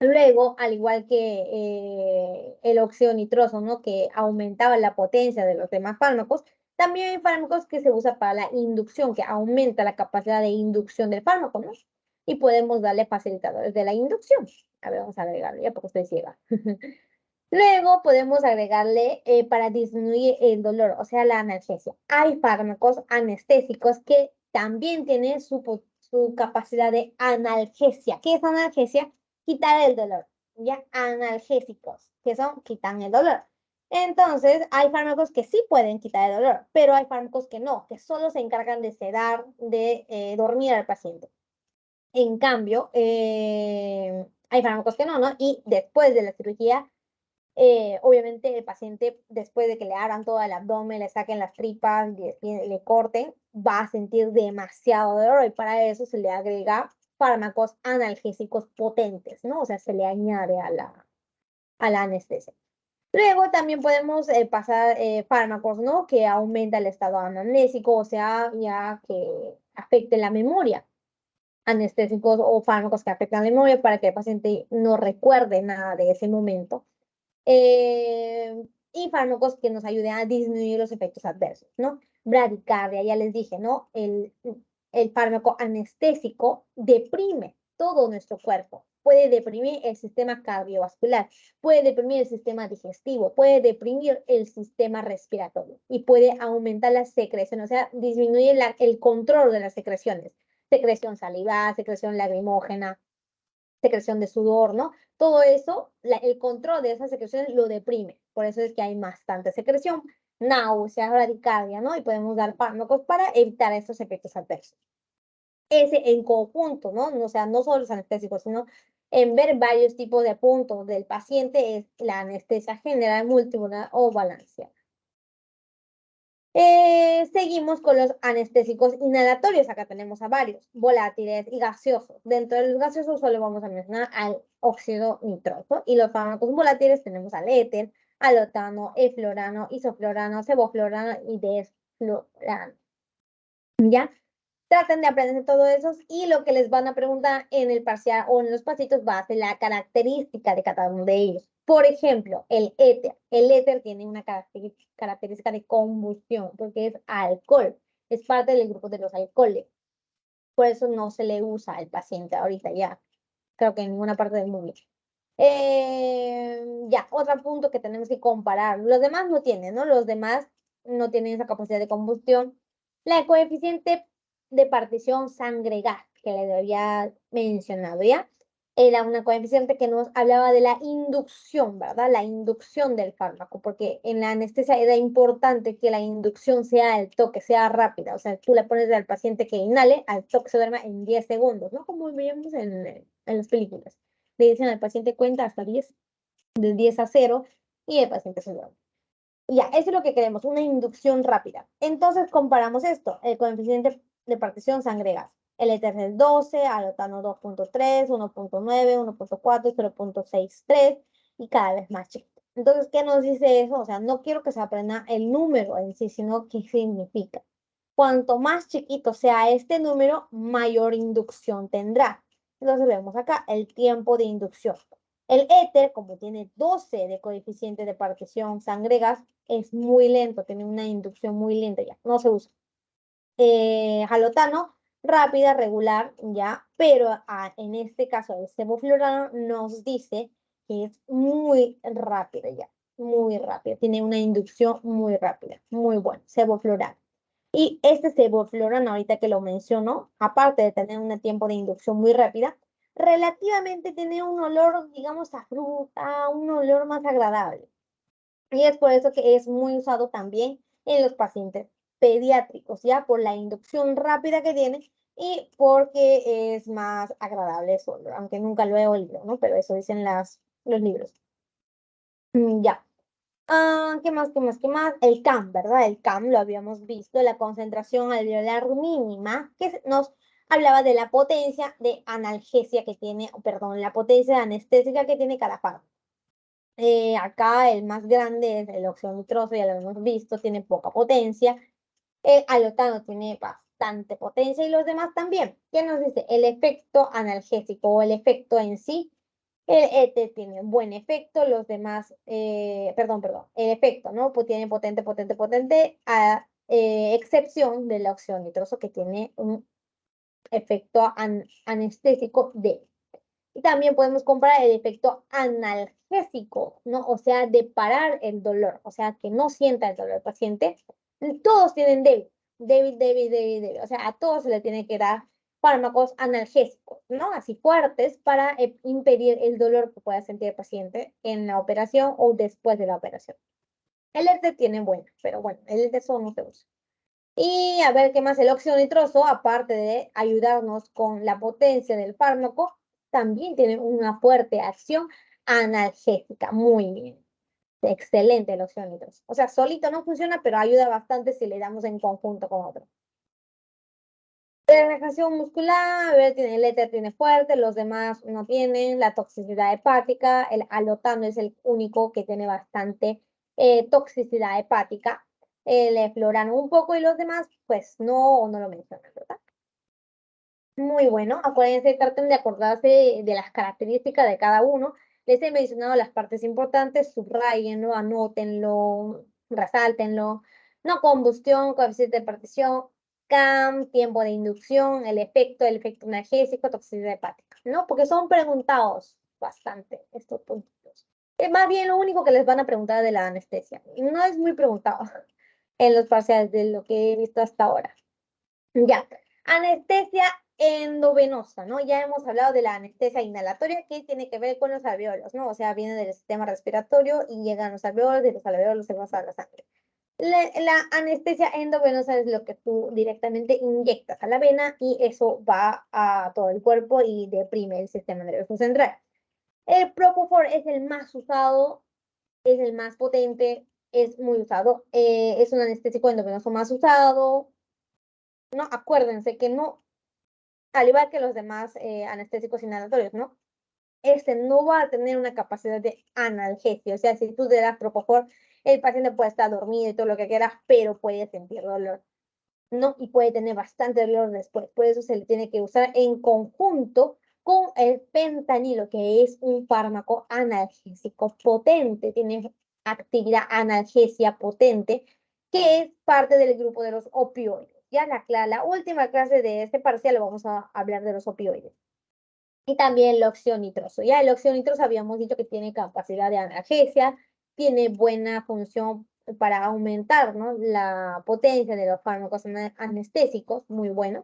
Speaker 1: Luego, al igual que el óxido nitroso, ¿no? Que aumentaba la potencia de los demás fármacos, también hay fármacos que se usan para la inducción, que aumenta la capacidad de inducción del fármaco, ¿no? Y podemos darle facilitadores de la inducción. A ver, vamos a agregarle, ya porque estoy ciega. Luego podemos agregarle para disminuir el dolor, o sea, la analgesia. Hay fármacos anestésicos que también tienen su capacidad de analgesia. ¿Qué es analgesia? Quitar el dolor, ¿ya? Analgésicos, que son quitan el dolor. Entonces, hay fármacos que sí pueden quitar el dolor, pero hay fármacos que no, que solo se encargan de sedar, de dormir al paciente. En cambio, hay fármacos que no, ¿no? Y después de la cirugía, obviamente el paciente, después de que le abran todo el abdomen, le saquen las tripas, le corten, va a sentir demasiado dolor y para eso se le agrega fármacos analgésicos potentes, ¿no? O sea, se le añade a la anestesia. Luego también podemos pasar fármacos, ¿no? Que aumenta el estado anamnésico, o sea, ya que afecte la memoria. Anestésicos o fármacos que afectan la memoria para que el paciente no recuerde nada de ese momento y fármacos que nos ayuden a disminuir los efectos adversos, ¿no? Bradicardia, ya les dije, ¿no? El fármaco anestésico deprime todo nuestro cuerpo. Puede deprimir el sistema cardiovascular, puede deprimir el sistema digestivo, puede deprimir el sistema respiratorio y puede aumentar la secreción, o sea, disminuye el control de las secreciones. Secreción salival, secreción lacrimógena, secreción de sudor, ¿no? Todo eso, el control de esas secreciones lo deprime. Por eso es que hay bastante secreción, náuseas, bradicardia, ¿no? Y podemos dar fármacos para evitar estos efectos adversos. Ese en conjunto, ¿no? O sea, no solo los anestésicos, sino en ver varios tipos de puntos del paciente es la anestesia general múltiple o balanceada. Seguimos con los anestésicos inhalatorios. Acá tenemos a varios, volátiles y gaseosos. Dentro de los gaseosos solo vamos a mencionar al óxido nitroso. Y los fármacos volátiles tenemos al éter, alotano, eflorano, isoflorano, sevoflorano y desflorano. ¿Ya? Traten de aprender todo eso y lo que les van a preguntar en el parcial o en los pasitos va a ser la característica de cada uno de ellos. Por ejemplo, el éter. El éter tiene una característica de combustión porque es alcohol. Es parte del grupo de los alcoholes. Por eso no se le usa al paciente ahorita ya. Creo que en ninguna parte del mundo. Ya, otro punto que tenemos que comparar. Los demás no tienen, ¿no? Los demás no tienen esa capacidad de combustión. La coeficiente de partición sangre-gas, que le había mencionado ya, era una coeficiente que nos hablaba de la inducción, ¿verdad? La inducción del fármaco, porque en la anestesia era importante que la inducción sea al toque, sea rápida. O sea, tú le pones al paciente que inhale, al toque se duerma en 10 segundos, ¿no? Como vemos en las películas. Le dicen al paciente cuenta hasta 10, de 10 a 0, y el paciente se duerme. Ya, eso es lo que queremos, una inducción rápida. Entonces comparamos esto, el coeficiente de partición sangre-gas. El éter es 12, alotano 2.3, 1.9, 1.4, 0.63 y cada vez más chiquito. Entonces, ¿qué nos dice eso? O sea, no quiero que se aprenda el número en sí, sino qué significa. Cuanto más chiquito sea este número, mayor inducción tendrá. Entonces vemos acá el tiempo de inducción. El éter, como tiene 12 de coeficiente de partición sangre-gas, es muy lento, tiene una inducción muy lenta ya, no se usa. Jalotano, rápida, regular, ya, pero en este caso el sevoflurano nos dice que es muy rápida ya, muy rápida, tiene una inducción muy rápida, muy buena, sevoflurano. Y este sevoflurano, ahorita que lo menciono, aparte de tener un tiempo de inducción muy rápida, relativamente tiene un olor, digamos, a fruta, un olor más agradable. Y es por eso que es muy usado también en los pacientes pediátricos, ya por la inducción rápida que tiene y porque es más agradable su olor, aunque nunca lo he oído, ¿no? Pero eso dicen los libros. Ya. ¿Qué más, qué más, qué más? El CAM, ¿verdad? El CAM lo habíamos visto, la concentración alveolar mínima, que nos hablaba de la potencia de analgesia que tiene, perdón, la potencia anestésica que tiene cada fármaco. Acá el más grande es el óxido nitroso, ya lo hemos visto, tiene poca potencia. El alotano tiene bastante potencia y los demás también. ¿Qué nos dice? El efecto analgésico o el efecto en sí. El ET tiene buen efecto, los demás, perdón, el efecto, ¿no? Pues tiene potente, potente, potente, a excepción del óxido nitroso que tiene un efecto anestésico D. Y también podemos comparar el efecto analgésico, ¿no? O sea, de parar el dolor, o sea, que no sienta el dolor el paciente. Todos tienen débil, débil, débil, débil, débil. O sea, a todos se le tiene que dar fármacos analgésicos, ¿no? Así fuertes para impedir el dolor que pueda sentir el paciente en la operación o después de la operación. El ET tiene bueno, pero bueno, el ET solo no se usa. Y a ver qué más, el óxido nitroso, aparte de ayudarnos con la potencia del fármaco, también tiene una fuerte acción analgésica. Muy bien. Excelente el óxido nitroso. O sea, solito no funciona, pero ayuda bastante si le damos en conjunto con otro. Relajación muscular, a ver, tiene el éter, tiene fuerte, los demás no tienen. La toxicidad hepática, el alotano es el único que tiene bastante toxicidad hepática. El eflorano un poco y los demás, pues no, no lo mencionan, ¿verdad? Muy bueno. Acuérdense, traten de acordarse de las características de cada uno. Les he mencionado las partes importantes, subrayenlo, anótenlo, resáltenlo. No combustión, coeficiente de partición, CAM, tiempo de inducción, el efecto analgésico, toxicidad hepática, ¿no? Porque son preguntados bastante estos puntos. Más bien lo único que les van a preguntar de la anestesia. Y no es muy preguntado en los parciales de lo que he visto hasta ahora. Ya, anestesia endovenosa, ¿no? Ya hemos hablado de la anestesia inhalatoria que tiene que ver con los alveolos, ¿no? O sea, viene del sistema respiratorio y llegan los alveolos y los alveolos se pasan a la sangre. La anestesia endovenosa es lo que tú directamente inyectas a la vena y eso va a todo el cuerpo y deprime el sistema nervioso central. El Propofol es el más usado, es el más potente, es muy usado, es un anestésico endovenoso más usado, ¿no? Acuérdense que no, al igual que los demás anestésicos inhalatorios, ¿no? Este no va a tener una capacidad de analgesia, o sea, si tú te das Propofol, el paciente puede estar dormido y todo lo que quieras, pero puede sentir dolor. ¿no? Y puede tener bastante dolor después. Por eso se le tiene que usar en conjunto con el fentanilo, que es un fármaco analgésico potente, tiene actividad analgesia potente, que es parte del grupo de los opioides. Ya la última clase de este parcial vamos a hablar de los opioides. Y también el óxido nitroso. Ya el óxido nitroso habíamos dicho que tiene capacidad de analgesia, tiene buena función para aumentar, ¿no?, la potencia de los fármacos anestésicos, muy bueno.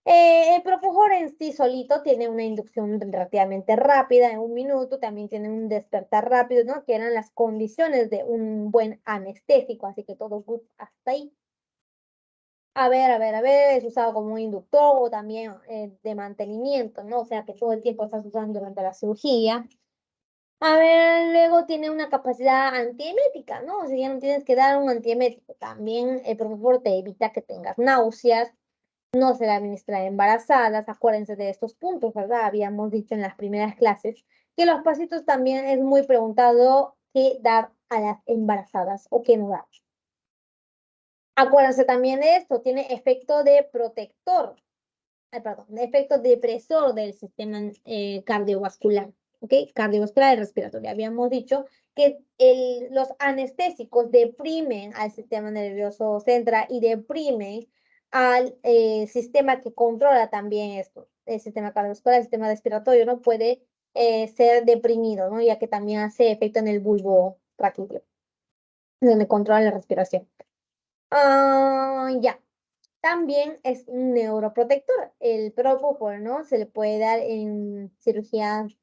Speaker 1: El propofol en sí solito tiene una inducción relativamente rápida, en 1 minuto, también tiene un despertar rápido, ¿no?, que eran las condiciones de un buen anestésico, así que todo good hasta ahí. Es usado como un inductor o también de mantenimiento, ¿no? O sea, que todo el tiempo estás usando durante la cirugía. Luego tiene una capacidad antiemética, ¿no? O sea, ya no tienes que dar un antiemético. También el propofol te evita que tengas náuseas, no se le administra a embarazadas. Acuérdense de estos puntos, ¿verdad? Habíamos dicho en las primeras clases que los pasitos también es muy preguntado qué dar a las embarazadas o qué no dar. Acuérdense también de esto, tiene efecto de protector, efecto depresor del sistema cardiovascular, ¿ok? Cardiovascular y respiratorio. Habíamos dicho que los anestésicos deprimen al sistema nervioso central y deprimen al sistema que controla también esto, el sistema cardiovascular, el sistema respiratorio, ¿no? Puede ser deprimido, ¿no? Ya que también hace efecto en el bulbo raquídeo, donde controla la respiración. Ya. También es un neuroprotector. El propofol, ¿no? Se le puede dar en cirugías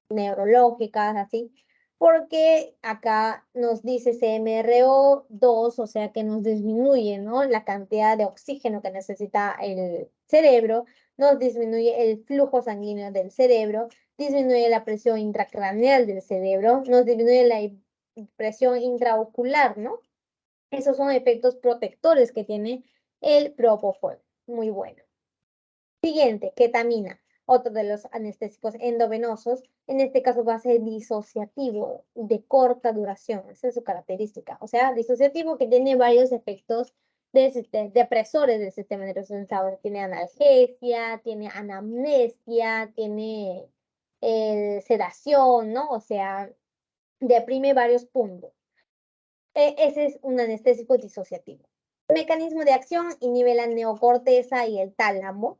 Speaker 1: neurológicas, así, porque acá nos dice CMRO2, o sea que nos disminuye, ¿no?, la cantidad de oxígeno que necesita el cerebro, nos disminuye el flujo sanguíneo del cerebro, disminuye la presión intracraneal del cerebro, nos disminuye la presión intraocular, ¿no? Esos son efectos protectores que tiene el propofol. Muy bueno. Siguiente, ketamina, otro de los anestésicos endovenosos. En este caso va a ser disociativo, de corta duración. Esa es su característica. O sea, disociativo que tiene varios efectos depresores del sistema nervioso central. Tiene analgesia, tiene anamnesia, tiene sedación, ¿no? O sea, deprime varios puntos. Ese es un anestésico disociativo. El mecanismo de acción inhibe la neocorteza y el tálamo.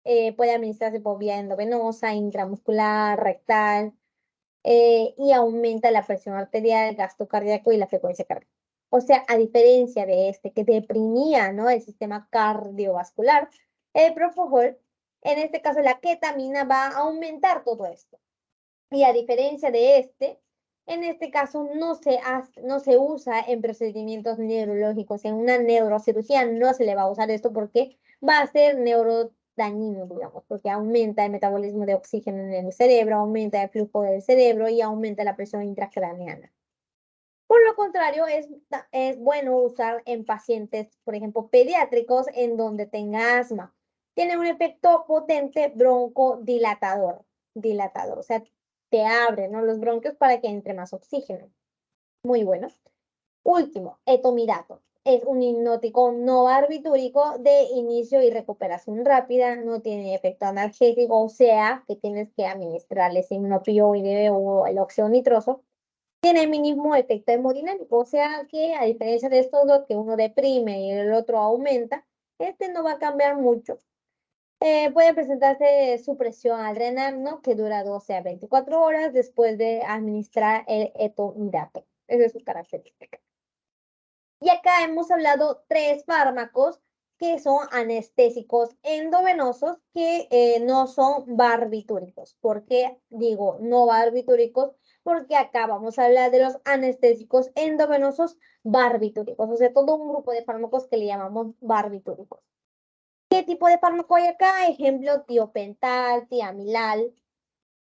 Speaker 1: Puede administrarse por vía endovenosa, intramuscular, rectal, y aumenta la presión arterial, el gasto cardíaco y la frecuencia cardíaca. O sea, a diferencia de este que deprimía, ¿no?, el sistema cardiovascular, el propofol, en este caso la ketamina, va a aumentar todo esto. Y a diferencia de este, en este caso no se usa en procedimientos neurológicos. En una neurocirugía no se le va a usar esto porque va a ser neurodañino, digamos, porque aumenta el metabolismo de oxígeno en el cerebro, aumenta el flujo del cerebro y aumenta la presión intracraneana. Por lo contrario, es bueno usar en pacientes, por ejemplo, pediátricos, en donde tenga asma. Tiene un efecto potente broncodilatador, o sea, te abre, ¿no?, los bronquios para que entre más oxígeno. Muy bueno. Último, etomidato. Es un hipnótico no barbitúrico de inicio y recuperación rápida, no tiene efecto analgésico, o sea, que tienes que administrarles un opioide o el óxido nitroso. Tiene el mínimo efecto hemodinámico, o sea que a diferencia de estos dos, que uno deprime y el otro aumenta, este no va a cambiar mucho. Puede presentarse supresión adrenal, ¿no?, que dura 12 a 24 horas después de administrar el etomidato. Esa es su característica. Y acá hemos hablado 3 fármacos que son anestésicos endovenosos que no son barbitúricos. ¿Por qué digo no barbitúricos? Porque acá vamos a hablar de los anestésicos endovenosos barbitúricos, o sea, todo un grupo de fármacos que le llamamos barbitúricos. ¿Qué tipo de fármaco hay acá? Ejemplo, tiopental, tiamilal.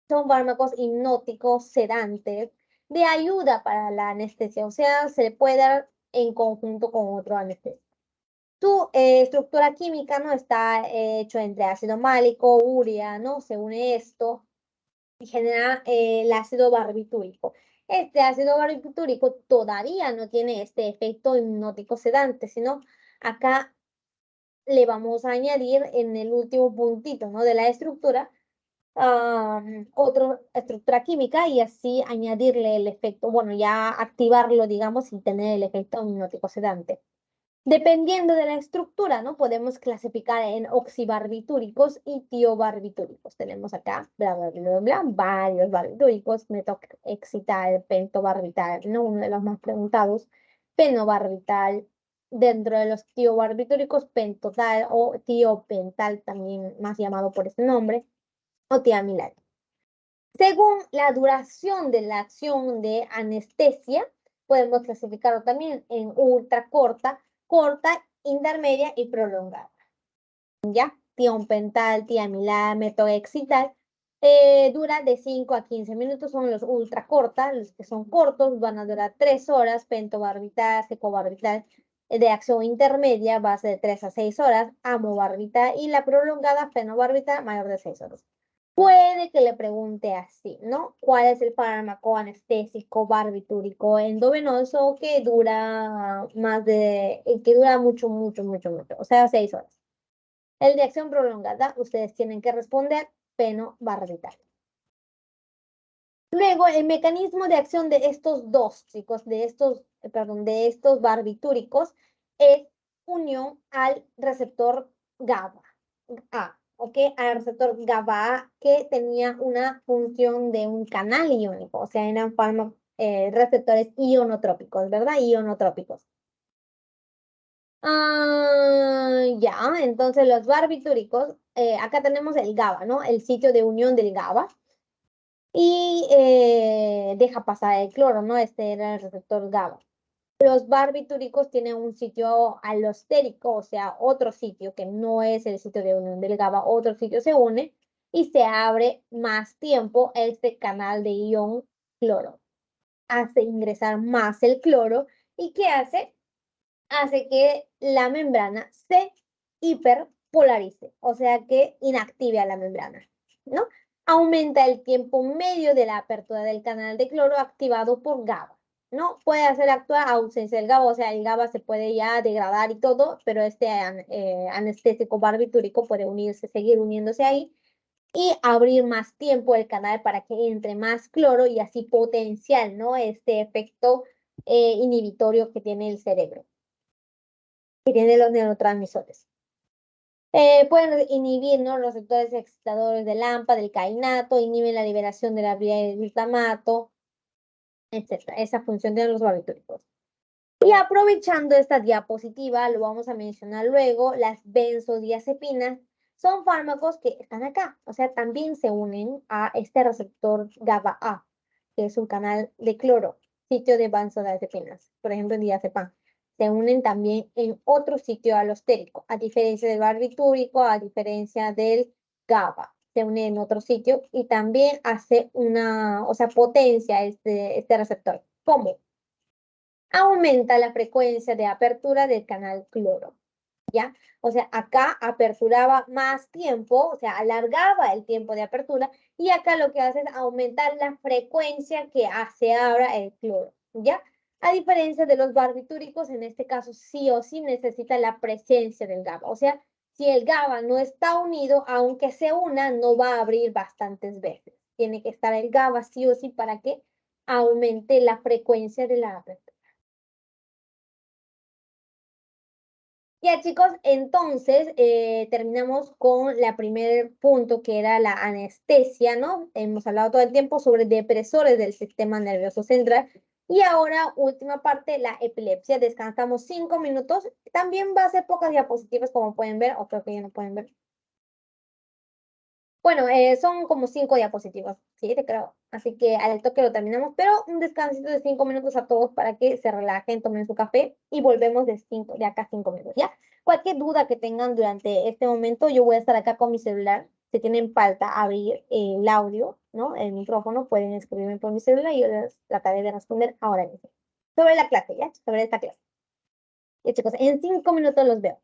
Speaker 1: Son fármacos hipnóticos, sedantes, de ayuda para la anestesia, o sea, se puede dar en conjunto con otro anestésico. Su estructura química, ¿no?, está hecho entre ácido málico, urea, ¿no? Se une esto y genera el ácido barbitúrico. Este ácido barbitúrico todavía no tiene este efecto hipnótico sedante, sino acá le vamos a añadir en el último puntito, ¿no? De la estructura, otra estructura química y así añadirle el efecto, bueno, ya activarlo, digamos, sin tener el efecto amniótico sedante. Dependiendo de la estructura, ¿no? Podemos clasificar en oxibarbitúricos y tiobarbitúricos. Tenemos acá, bla, bla, bla, bla, varios barbitúricos, metoxetal, pentobarbital, ¿no? Uno de los más preguntados, penobarbital. Dentro de los tiobarbitúricos, pentotal o tiopental, también más llamado por este nombre, o tiamilal. Según la duración de la acción de anestesia, podemos clasificarlo también en ultra corta, corta, intermedia y prolongada. ¿Ya? Tionpental, tiamilal, metoexital, dura de 5 a 15 minutos, son los ultra cortas, los que son cortos van a durar 3 horas, pentobarbital, secobarbital, de acción intermedia va a ser de 3 a 6 horas, amobarbital y la prolongada fenobarbital mayor de 6 horas. Puede que le pregunte así, ¿no? ¿Cuál es el fármaco anestésico barbitúrico endovenoso que dura que dura mucho, mucho, mucho, mucho? O sea, 6 horas. El de acción prolongada, ustedes tienen que responder penobarbital. Luego, el mecanismo de acción de estos dos, chicos, de estos barbitúricos es unión al receptor GABA. ¿Ok? Al receptor GABA que tenía una función de un canal iónico, o sea, eran receptores ionotrópicos, ¿verdad? Ionotrópicos. Ya, entonces los barbitúricos, acá tenemos el GABA, ¿no? El sitio de unión del GABA. Y deja pasar el cloro, ¿no? Este era el receptor GABA. Los barbitúricos tienen un sitio alostérico, o sea, otro sitio que no es el sitio de unión del GABA, otro sitio se une y se abre más tiempo este canal de ion cloro. Hace ingresar más el cloro y ¿qué hace? Hace que la membrana se hiperpolarice, o sea que inactive a la membrana, ¿no? Aumenta el tiempo medio de la apertura del canal de cloro activado por GABA, ¿no? Puede hacer actuar a ausencia del GABA, o sea, el GABA se puede ya degradar y todo, pero este anestésico barbitúrico puede unirse, seguir uniéndose ahí y abrir más tiempo el canal para que entre más cloro y así potencial, ¿no? Este efecto inhibitorio que tiene el cerebro, que tiene los neurotransmisores. Pueden inhibir, ¿no? Los receptores excitadores del AMPA, del kainato, inhiben la liberación de la vía del glutamato, etc. Esa función tienen los barbitúricos. Y aprovechando esta diapositiva, lo vamos a mencionar luego, las benzodiazepinas son fármacos que están acá, o sea, también se unen a este receptor GABA-A, que es un canal de cloro, sitio de benzodiazepinas, por ejemplo, en diazepam. Se unen también en otro sitio alostérico, a diferencia del barbitúrico, a diferencia del GABA. Se une en otro sitio y también hace o sea, potencia este receptor. ¿Cómo? Aumenta la frecuencia de apertura del canal cloro, ¿ya? O sea, acá aperturaba más tiempo, o sea, alargaba el tiempo de apertura, y acá lo que hace es aumentar la frecuencia que hace ahora el cloro, ¿ya? A diferencia de los barbitúricos, en este caso sí o sí necesita la presencia del GABA, o sea, si el GABA no está unido, aunque se una, no va a abrir bastantes veces. Tiene que estar el GABA sí o sí para que aumente la frecuencia de la apertura. Ya chicos, entonces terminamos con la primer punto que era la anestesia, ¿no? Hemos hablado todo el tiempo sobre depresores del sistema nervioso central y ahora última parte, la epilepsia. Descansamos 5 minutos. También va a ser pocas diapositivas como pueden ver, o creo que ya no pueden ver. Bueno, son como 5 diapositivas, sí, te creo. Así que al toque lo terminamos, pero un descansito de 5 minutos a todos para que se relajen, tomen su café y volvemos de acá a 5 minutos, ¿ya? Cualquier duda que tengan durante este momento, yo voy a estar acá con mi celular. Si tienen falta abrir el audio, ¿no? El micrófono, pueden escribirme por mi celular y yo les trataré de responder ahora mismo. Sobre la clase, ¿ya? Sobre esta clase. Ya, chicos, en 5 minutos los veo.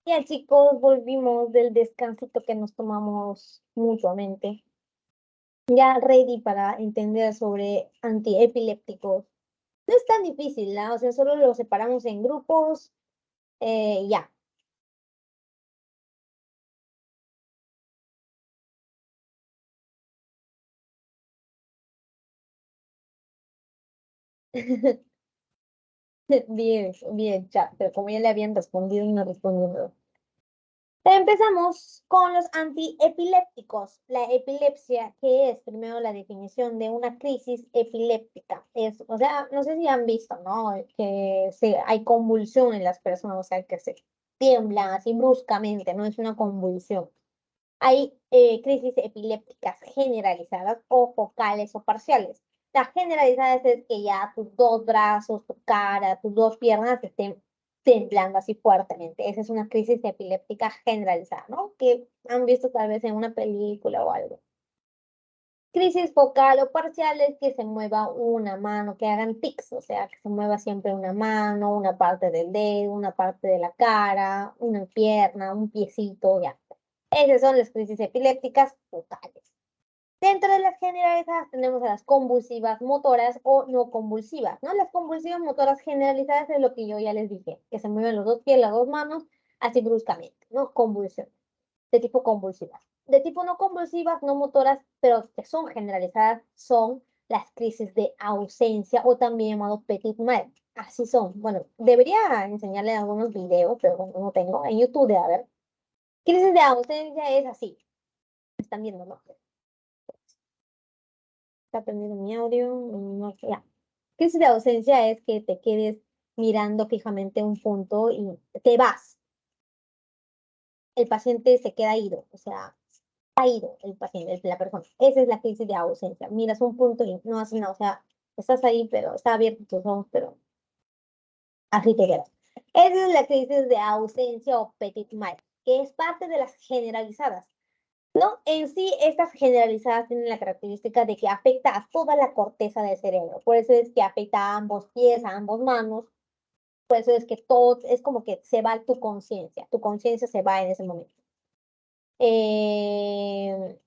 Speaker 1: Ya chicos, volvimos del descansito que nos tomamos mutuamente. Ya ready para entender sobre antiepilépticos. No es tan difícil, ¿no? O sea, solo lo separamos en grupos, ya. Bien, bien, chat, pero como ya le habían respondido, no respondiendo. Empezamos con los antiepilépticos. La epilepsia, ¿qué es? Primero la definición de una crisis epiléptica. Es, o sea, no sé si han visto, ¿no? Que hay convulsión en las personas, o sea, que se tiemblan así bruscamente, no es una convulsión. Hay crisis epilépticas generalizadas o focales o parciales. Las generalizadas es que ya tus dos brazos, tu cara, tus dos piernas estén temblando así fuertemente. Esa es una crisis epiléptica generalizada, ¿no? Que han visto tal vez en una película o algo. Crisis focal o parcial es que se mueva una mano, que hagan tics, o sea, que se mueva siempre una mano, una parte del dedo, una parte de la cara, una pierna, un piecito, ya. Esas son las crisis epilépticas focales. Dentro de las generalizadas tenemos a las convulsivas motoras o no convulsivas, ¿no? Las convulsivas motoras generalizadas es lo que yo ya les dije, que se mueven los dos pies, las dos manos, así bruscamente, ¿no? Convulsión, de tipo convulsivas. De tipo no convulsivas, no motoras, pero que son generalizadas, son las crisis de ausencia o también llamado petit mal. Así son. Bueno, debería enseñarle algunos videos, pero bueno, no tengo. En YouTube de haber. Crisis de ausencia es así. Están viendo, ¿no? Está prendiendo mi audio. No, ya. Crisis de ausencia es que te quedes mirando fijamente un punto y te vas. El paciente se queda ido, o sea, ha ido el paciente, la persona. Esa es la crisis de ausencia. Miras un punto y no haces nada, o sea, estás ahí, pero está abierto tus ojos, pero así te quedas. Esa es la crisis de ausencia o petit mal, que es parte de las generalizadas. No, en sí, estas generalizadas tienen la característica de que afecta a toda la corteza del cerebro. Por eso es que afecta a ambos pies, a ambas manos. Por eso es que todo, es como que se va tu conciencia. Tu conciencia se va en ese momento. Eh,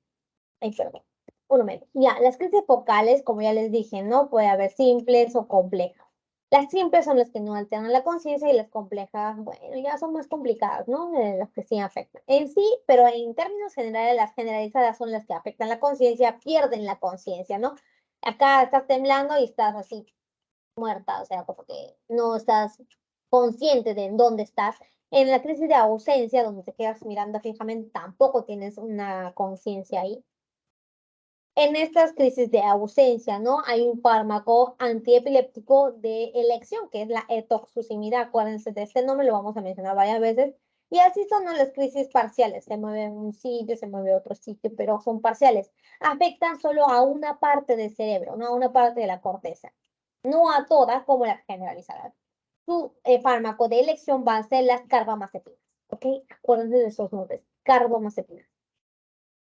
Speaker 1: Ay, perdón. Uno menos. Ya, las crisis focales, como ya les dije, ¿no? Puede haber simples o complejas. Las simples son las que no alteran la conciencia y las complejas, bueno, ya son más complicadas, ¿no? Las que sí afectan. En sí, pero en términos generales, las generalizadas son las que afectan la conciencia, pierden la conciencia, ¿no? Acá estás temblando y estás así muerta, o sea, como que no estás consciente de en dónde estás. En la crisis de ausencia, donde te quedas mirando fijamente, tampoco tienes una conciencia ahí. En estas crisis de ausencia, ¿no? Hay un fármaco antiepiléptico de elección, que es la etoxucimida. Acuérdense de este nombre, lo vamos a mencionar varias veces. Y así son, ¿no? Las crisis parciales. Se mueve un sitio, se mueve otro sitio, pero son parciales. Afectan solo a una parte del cerebro, no a una parte de la corteza. No a todas como las generalizadas. Su fármaco de elección va a ser las carbamazepinas. ¿Ok? Acuérdense de esos nombres. Carbamazepinas.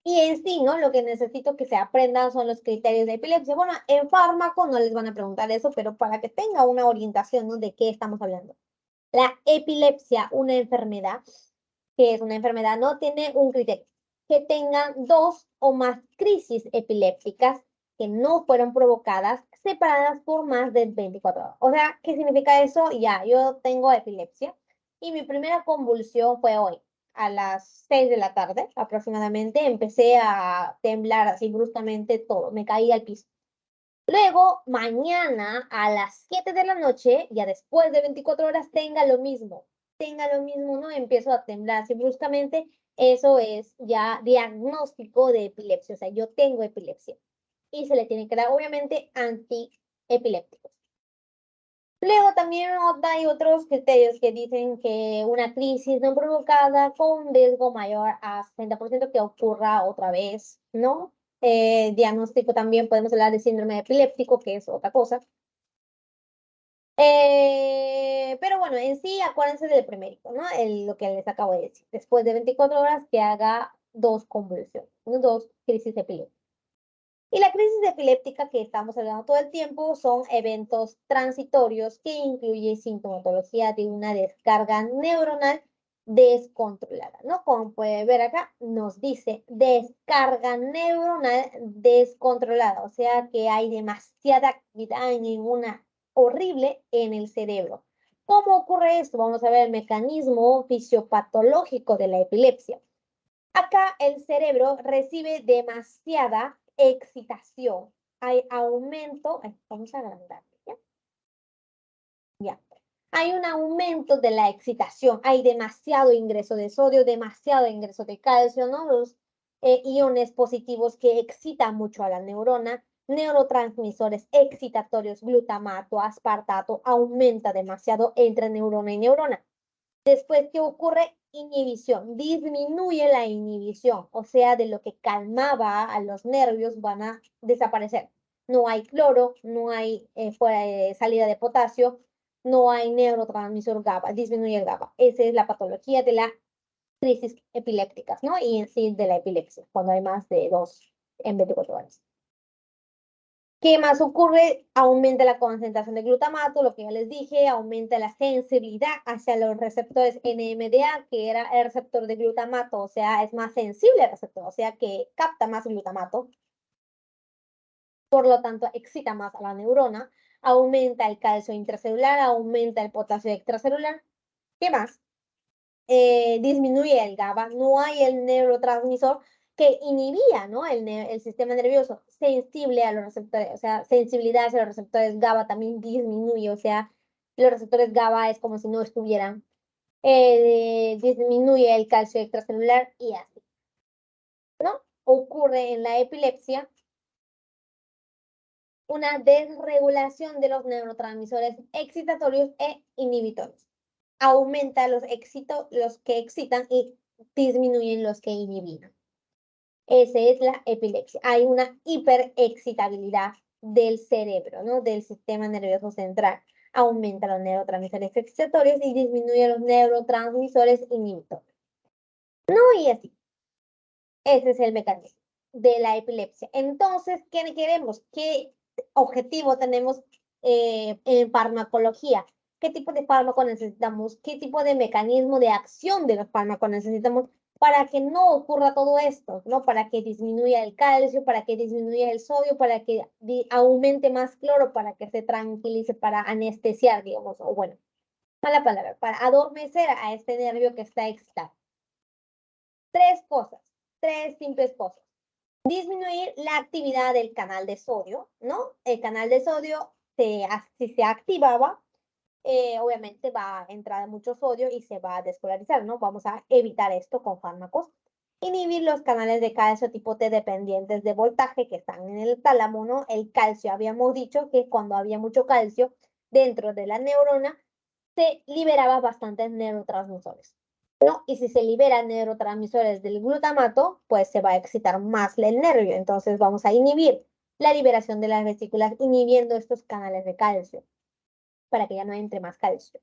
Speaker 1: Y en sí, ¿no? Lo que necesito que se aprendan son los criterios de epilepsia. Bueno, en fármaco no les van a preguntar eso, pero para que tenga una orientación, ¿no? De qué estamos hablando. La epilepsia, una enfermedad, que es una enfermedad, no tiene un criterio. Que tengan dos o más crisis epilépticas que no fueron provocadas, separadas por más de 24 horas. O sea, ¿qué significa eso? Ya, yo tengo epilepsia y mi primera convulsión fue hoy a las 6 de la tarde aproximadamente. Empecé a temblar así bruscamente todo, me caí al piso. Luego, mañana a las 7 de la noche, ya después de 24 horas, tenga lo mismo, ¿no? Empiezo a temblar así bruscamente. Eso es ya diagnóstico de epilepsia, o sea, yo tengo epilepsia. Y se le tiene que dar, obviamente, antiepilépticos. Luego también hay otros criterios que dicen que una crisis no provocada con un riesgo mayor a 60% que ocurra otra vez, ¿no? Diagnóstico también podemos hablar de síndrome epiléptico, que es otra cosa. Pero bueno, en sí, acuérdense del primérito, ¿no? Lo que les acabo de decir. Después de 24 horas que haga dos convulsiones, dos crisis epilépticas. Y la crisis epiléptica que estamos hablando todo el tiempo son eventos transitorios que incluyen sintomatología de una descarga neuronal descontrolada, ¿no? Como puede ver acá, nos dice descarga neuronal descontrolada, o sea que hay demasiada actividad en ninguna horrible en el cerebro. ¿Cómo ocurre esto? Vamos a ver el mecanismo fisiopatológico de la epilepsia. Acá el cerebro recibe demasiada excitación. Hay aumento, vamos a agrandar, ¿ya? Ya. Hay un aumento de la excitación, hay demasiado ingreso de sodio, demasiado ingreso de calcio, ¿no? Los iones positivos que excitan mucho a la neurona, neurotransmisores excitatorios, glutamato, aspartato, aumenta demasiado entre neurona y neurona. Después, ¿qué ocurre? Inhibición, disminuye la inhibición, o sea, de lo que calmaba a los nervios van a desaparecer. No hay cloro, no hay salida de potasio, no hay neurotransmisor GABA, disminuye el GABA. Esa es la patología de las crisis epilépticas, ¿no? Y en sí de la epilepsia, cuando hay más de 2 en 24 horas. ¿Qué más ocurre? Aumenta la concentración de glutamato, lo que ya les dije, aumenta la sensibilidad hacia los receptores NMDA, que era el receptor de glutamato, o sea, es más sensible al receptor, o sea, que capta más glutamato, por lo tanto, excita más a la neurona, aumenta el calcio intracelular, aumenta el potasio extracelular. ¿Qué más? Disminuye el GABA, no hay el neurotransmisor que inhibía, ¿no? El sistema nervioso sensible a los receptores, o sea, sensibilidad hacia los receptores GABA también disminuye, o sea, los receptores GABA es como si no estuvieran. Disminuye el calcio extracelular y así, ¿no? Ocurre en la epilepsia una desregulación de los neurotransmisores excitatorios e inhibitorios. Aumenta los que excitan y disminuyen los que inhiben. Esa es la epilepsia. Hay una hiperexcitabilidad del cerebro, ¿no? Del sistema nervioso central. Aumenta los neurotransmisores excitatorios y disminuye los neurotransmisores inhibitorios. ¿No? Y así. Ese es el mecanismo de la epilepsia. Entonces, ¿qué queremos? ¿Qué objetivo tenemos en farmacología? ¿Qué tipo de fármaco necesitamos? ¿Qué tipo de mecanismo de acción de los fármacos necesitamos para que no ocurra todo esto, ¿no? Para que disminuya el calcio, para que disminuya el sodio, para que aumente más cloro, para que se tranquilice, para anestesiar, digamos, o bueno, mala palabra, para adormecer a este nervio que está excitado. Tres simples cosas. Disminuir la actividad del canal de sodio, ¿no? El canal de sodio, si se activaba, obviamente va a entrar mucho sodio y se va a despolarizar, ¿no? Vamos a evitar esto con fármacos. Inhibir los canales de calcio tipo T dependientes de voltaje que están en el tálamo, ¿no? El calcio, habíamos dicho que cuando había mucho calcio dentro de la neurona, se liberaba bastantes neurotransmisores, ¿no? Y si se liberan neurotransmisores del glutamato, pues se va a excitar más el nervio. Entonces vamos a inhibir la liberación de las vesículas, inhibiendo estos canales de calcio para que ya no entre más calcio.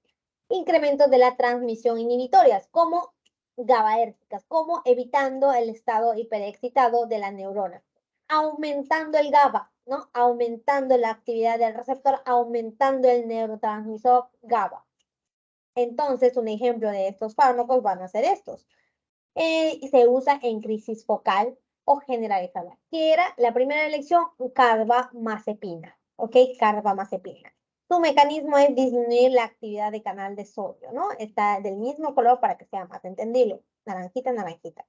Speaker 1: Incrementos de la transmisión inhibitorias, como GABAérgicas, como evitando el estado hiperexcitado de la neurona. Aumentando el GABA, ¿no? Aumentando la actividad del receptor, aumentando el neurotransmisor GABA. Entonces, un ejemplo de estos fármacos van a ser estos. Se usa en crisis focal o generalizada, que era la primera elección, carbamazepina, ¿ok? Carbamazepina. Su mecanismo es disminuir la actividad de canal de sodio, ¿no? Está del mismo color para que sea más entendible. Naranjita, naranjita.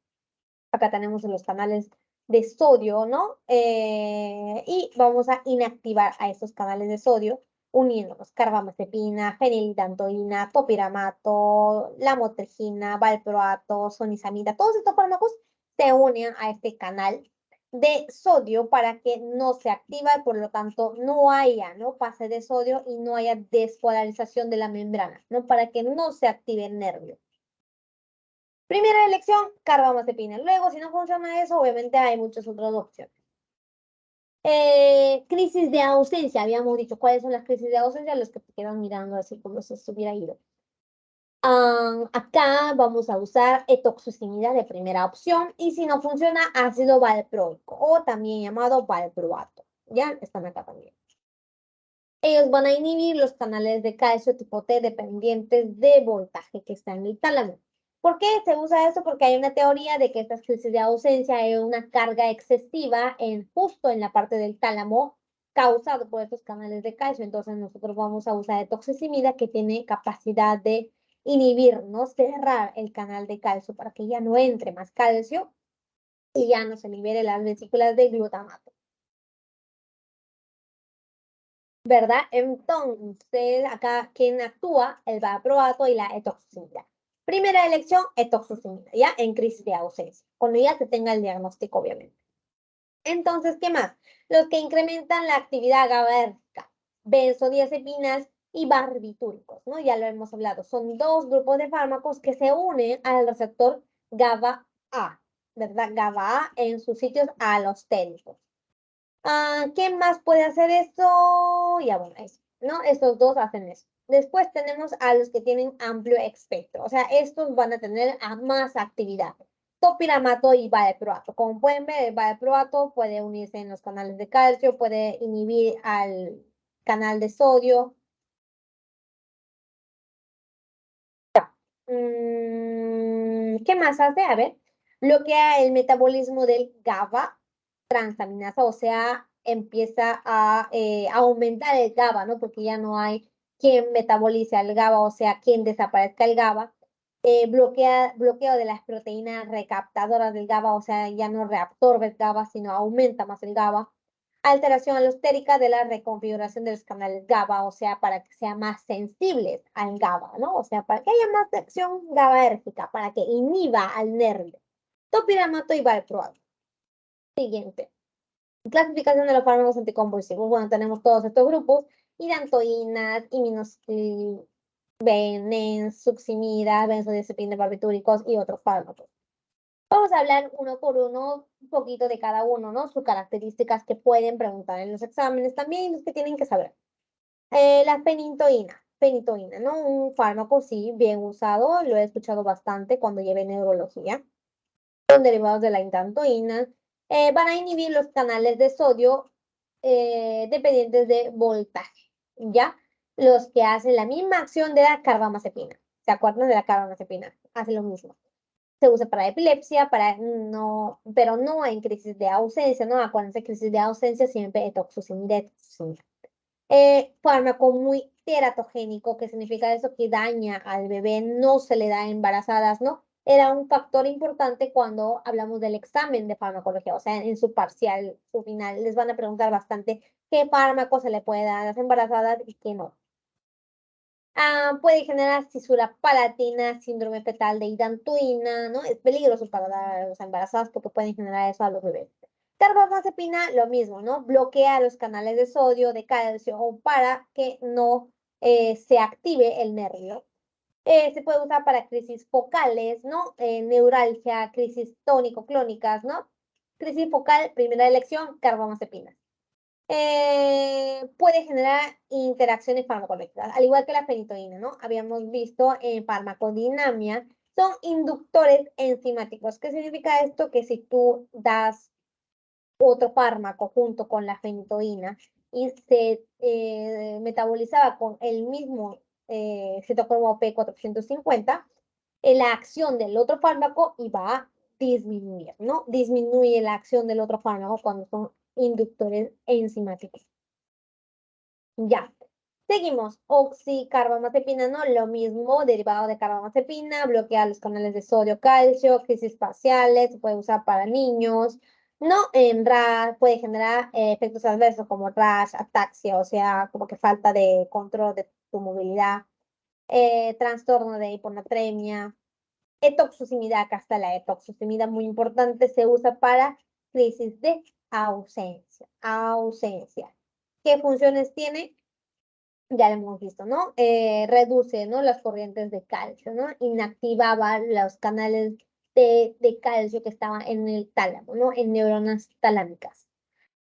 Speaker 1: Acá tenemos los canales de sodio, ¿no? Y vamos a inactivar a estos canales de sodio uniéndolos. Carbamazepina, fenildantoína, topiramato, lamotrigina, valproato, sonizamida. Todos estos fármacos se unen a este canal de sodio para que no se activa y por lo tanto no haya, ¿no? Pase de sodio y no haya despolarización de la membrana, ¿no? Para que no se active el nervio. Primera elección, carbamazepina. Luego, si no funciona eso, obviamente hay muchas otras opciones. Crisis de ausencia. Habíamos dicho cuáles son las crisis de ausencia, los que te quedan mirando así como si estuviera ido. Acá vamos a usar etoxucimida de primera opción y si no funciona, ácido valproico o también llamado valproato. Ya están acá también. Ellos van a inhibir los canales de calcio tipo T dependientes de voltaje que están en el tálamo. ¿Por qué se usa eso? Porque hay una teoría de que estas crisis de ausencia hay una carga excesiva justo en la parte del tálamo causado por estos canales de calcio. Entonces nosotros vamos a usar etoxicimida que tiene capacidad de inhibir, ¿no? Cerrar el canal de calcio para que ya no entre más calcio y ya no se libere las vesículas de glutamato. ¿Verdad? Entonces, acá, ¿quién actúa? El valproato y la etoxicimida. Primera elección, etoxicimida, ¿ya? En crisis de ausencia, cuando ya se tenga el diagnóstico, obviamente. Entonces, ¿qué más? Los que incrementan la actividad GABAérgica, benzodiazepinas y barbitúricos, ¿no? Ya lo hemos hablado. Son dos grupos de fármacos que se unen al receptor GABA-A, ¿verdad? GABA-A en sus sitios alostéricos. ¿Qué más puede hacer esto? Ya, bueno, eso, ¿no? Estos dos hacen eso. Después tenemos a los que tienen amplio espectro, o sea, estos van a tener más actividad. Topiramato y valproato. Como pueden ver, el valproato puede unirse en los canales de calcio, puede inhibir al canal de sodio. ¿Qué más hace? A ver, bloquea el metabolismo del GABA transaminasa, o sea, empieza a aumentar el GABA, ¿no? Porque ya no hay quien metabolice el GABA, o sea, quien desaparezca el GABA. Bloqueo de las proteínas recaptadoras del GABA, o sea, ya no reabsorbe el GABA, sino aumenta más el GABA. Alteración alostérica de la reconfiguración de los canales GABA, o sea, para que sean más sensibles al GABA, ¿no? O sea, para que haya más acción GABAérgica, para que inhiba al nervio. Topiramato y valproato. Siguiente. Clasificación de los fármacos anticonvulsivos. Bueno, tenemos todos estos grupos: hidantoínas, venens, succimidas, benzodiazepina, barbitúricos y otros fármacos. Vamos a hablar uno por uno, un poquito de cada uno, ¿no? Sus características que pueden preguntar en los exámenes también y los que tienen que saber. La fenitoína, ¿no? Un fármaco, sí, bien usado, lo he escuchado bastante cuando llevé neurología. Son derivados de la hidantoína. Van a inhibir los canales de sodio dependientes de voltaje, ¿ya? Los que hacen la misma acción de la carbamazepina. ¿Se acuerdan de la carbamazepina? Hace lo mismo. Se usa para epilepsia, pero no en crisis de ausencia, ¿no? Acuérdense, crisis de ausencia siempre etoxicimida. Fármaco muy teratogénico, que significa eso, que daña al bebé, no se le da a embarazadas, ¿no? Era un factor importante cuando hablamos del examen de farmacología, o sea, en su parcial, su final, les van a preguntar bastante qué fármaco se le puede dar a las embarazadas y qué no. Puede generar fisura palatina, síndrome fetal de hidantoína, ¿no? Es peligroso para las embarazadas porque pueden generar eso a los bebés. Carbamazepina, lo mismo, ¿no? Bloquea los canales de sodio, de calcio, para que no se active el nervio. Se puede usar para crisis focales, ¿no? Neuralgia, crisis tónico-clónicas, ¿no? Crisis focal, primera elección, carbamazepina. Puede generar interacciones farmacológicas, al igual que la fenitoína, ¿no? Habíamos visto en farmacodinamia, son inductores enzimáticos. ¿Qué significa esto? Que si tú das otro fármaco junto con la fenitoína y se metabolizaba con el mismo citocromo P450, la acción del otro fármaco iba a disminuir, ¿no? Disminuye la acción del otro fármaco cuando son inductores enzimáticos. Ya. Seguimos. Oxicarbamazepina, ¿no? Lo mismo, derivado de carbamazepina, bloquea los canales de sodio, calcio, crisis faciales, se puede usar para niños, ¿no? En rash, puede generar efectos adversos como rash, ataxia, o sea, como que falta de control de tu movilidad, trastorno de hiponatremia, etoxosimida, acá está la etoxosimida, muy importante, se usa para crisis de ausencia. Ausencia. ¿Qué funciones tiene? Ya lo hemos visto, ¿no? Reduce, ¿no? Las corrientes de calcio, ¿no? Inactivaba los canales de calcio que estaban en el tálamo, ¿no? En neuronas talámicas.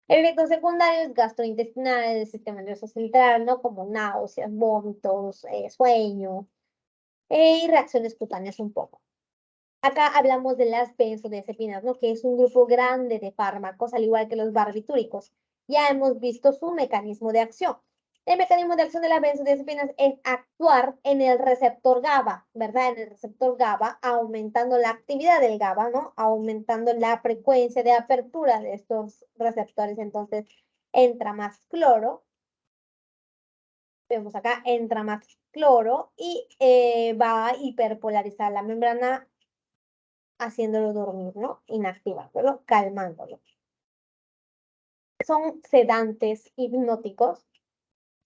Speaker 1: Efectos secundarios gastrointestinales del sistema nervioso central, ¿no? Como náuseas, vómitos, sueño y reacciones cutáneas un poco. Acá hablamos de las benzodiazepinas, ¿no? Que es un grupo grande de fármacos, al igual que los barbitúricos. Ya hemos visto su mecanismo de acción. El mecanismo de acción de las benzodiazepinas es actuar en el receptor GABA, ¿verdad? En el receptor GABA, aumentando la actividad del GABA, ¿no? Aumentando la frecuencia de apertura de estos receptores. Entonces, entra más cloro. Vemos acá, entra más cloro y va a hiperpolarizar la membrana, haciéndolo dormir, ¿no? Inactivándolo, calmándolo. Son sedantes hipnóticos,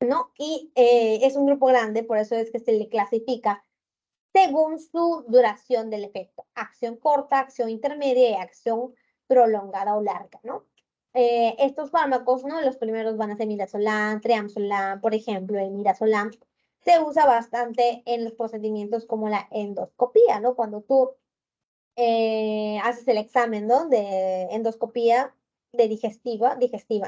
Speaker 1: ¿no? Y es un grupo grande, por eso es que se le clasifica según su duración del efecto. Acción corta, acción intermedia y acción prolongada o larga, ¿no? Estos fármacos, ¿no? Los primeros van a ser midazolam, triamcinolone, por ejemplo, el midazolam se usa bastante en los procedimientos como la endoscopía, ¿no? Cuando tú haces el examen, ¿no? De endoscopía de digestiva,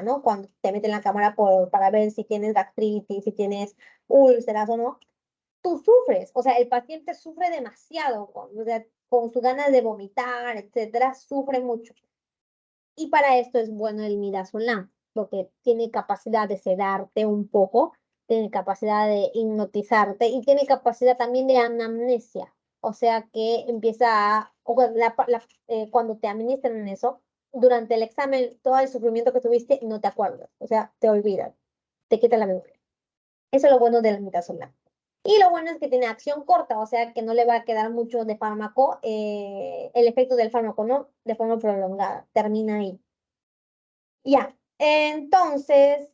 Speaker 1: ¿no? Cuando te meten la cámara para ver si tienes gastritis, si tienes úlceras o no, tú sufres, o sea, el paciente sufre demasiado, o sea, con sus ganas de vomitar, etcétera, sufre mucho. Y para esto es bueno el midazolam, porque tiene capacidad de sedarte un poco, tiene capacidad de hipnotizarte y tiene capacidad también de anamnesia. O sea que empieza a, cuando te administran eso, durante el examen, todo el sufrimiento que tuviste, no te acuerdas. O sea, te olvidas, te quita la memoria. Eso es lo bueno del midazolam. Y lo bueno es que tiene acción corta, o sea que no le va a quedar mucho de fármaco, el efecto del fármaco, ¿no? De forma prolongada, termina ahí. Ya, entonces,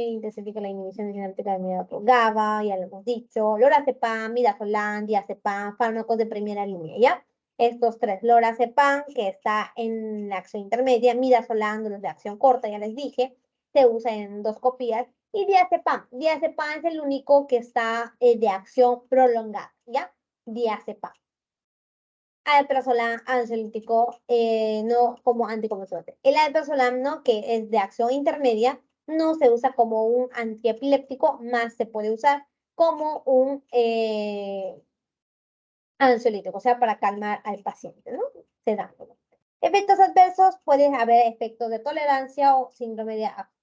Speaker 1: intensifica la inhibición cinética de mediada por GABA, ya lo hemos dicho, lorazepam, midazolam, diazepam, fármacos de primera línea, ¿ya? Estos tres, lorazepam, que está en la acción intermedia, midazolam, de los de acción corta, ya les dije, se usa en endoscopías, y diazepam es el único que está de acción prolongada, ¿ya? Diazepam. Alprazolam ansiolítico, no como anticonvulsivante. El alprazolam, ¿no? Que es de acción intermedia, no se usa como un antiepiléptico, más se puede usar como un ansiolítico, o sea, para calmar al paciente, ¿no? Sedándolo. Efectos adversos, pueden haber efectos de tolerancia o síndrome de abstinencia.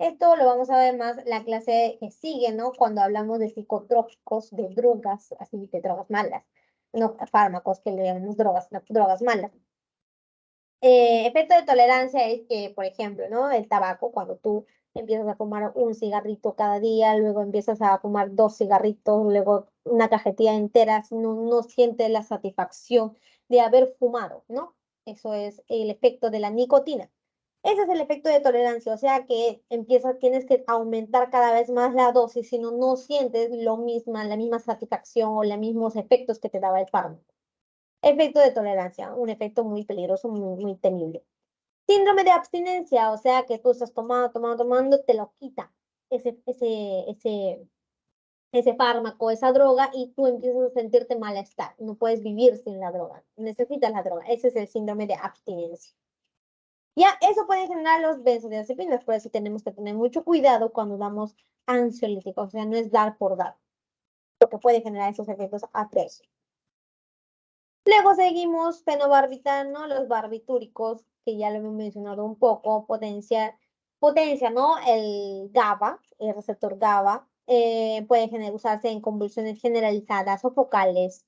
Speaker 1: Esto lo vamos a ver más en la clase que sigue, ¿no? Cuando hablamos de psicotrópicos, de drogas, así de drogas malas, no fármacos que le llamamos drogas, no, drogas malas. Efecto de tolerancia es que, por ejemplo, ¿no? El tabaco, cuando tú empiezas a fumar un cigarrito cada día, luego empiezas a fumar dos cigarritos, luego una cajetilla entera, no sientes la satisfacción de haber fumado, ¿no? Eso es el efecto de la nicotina. Ese es el efecto de tolerancia, o sea que tienes que aumentar cada vez más la dosis, si no, no sientes la misma satisfacción o los mismos efectos que te daba el fármaco. Efecto de tolerancia, un efecto muy peligroso, muy temible. Síndrome de abstinencia, o sea que tú estás tomando, te lo quita ese fármaco, esa droga, y tú empiezas a sentirte malestar. No puedes vivir sin la droga, necesitas la droga. Ese es el síndrome de abstinencia. Ya, eso puede generar los benzodiazepinas, por eso tenemos que tener mucho cuidado cuando damos ansiolíticos, o sea, no es dar por dar, porque puede generar esos efectos adversos. Luego seguimos fenobarbital, ¿no? Los barbitúricos, que ya lo hemos mencionado un poco, potencia, ¿no? El GABA, el receptor GABA, puede usarse en convulsiones generalizadas o focales.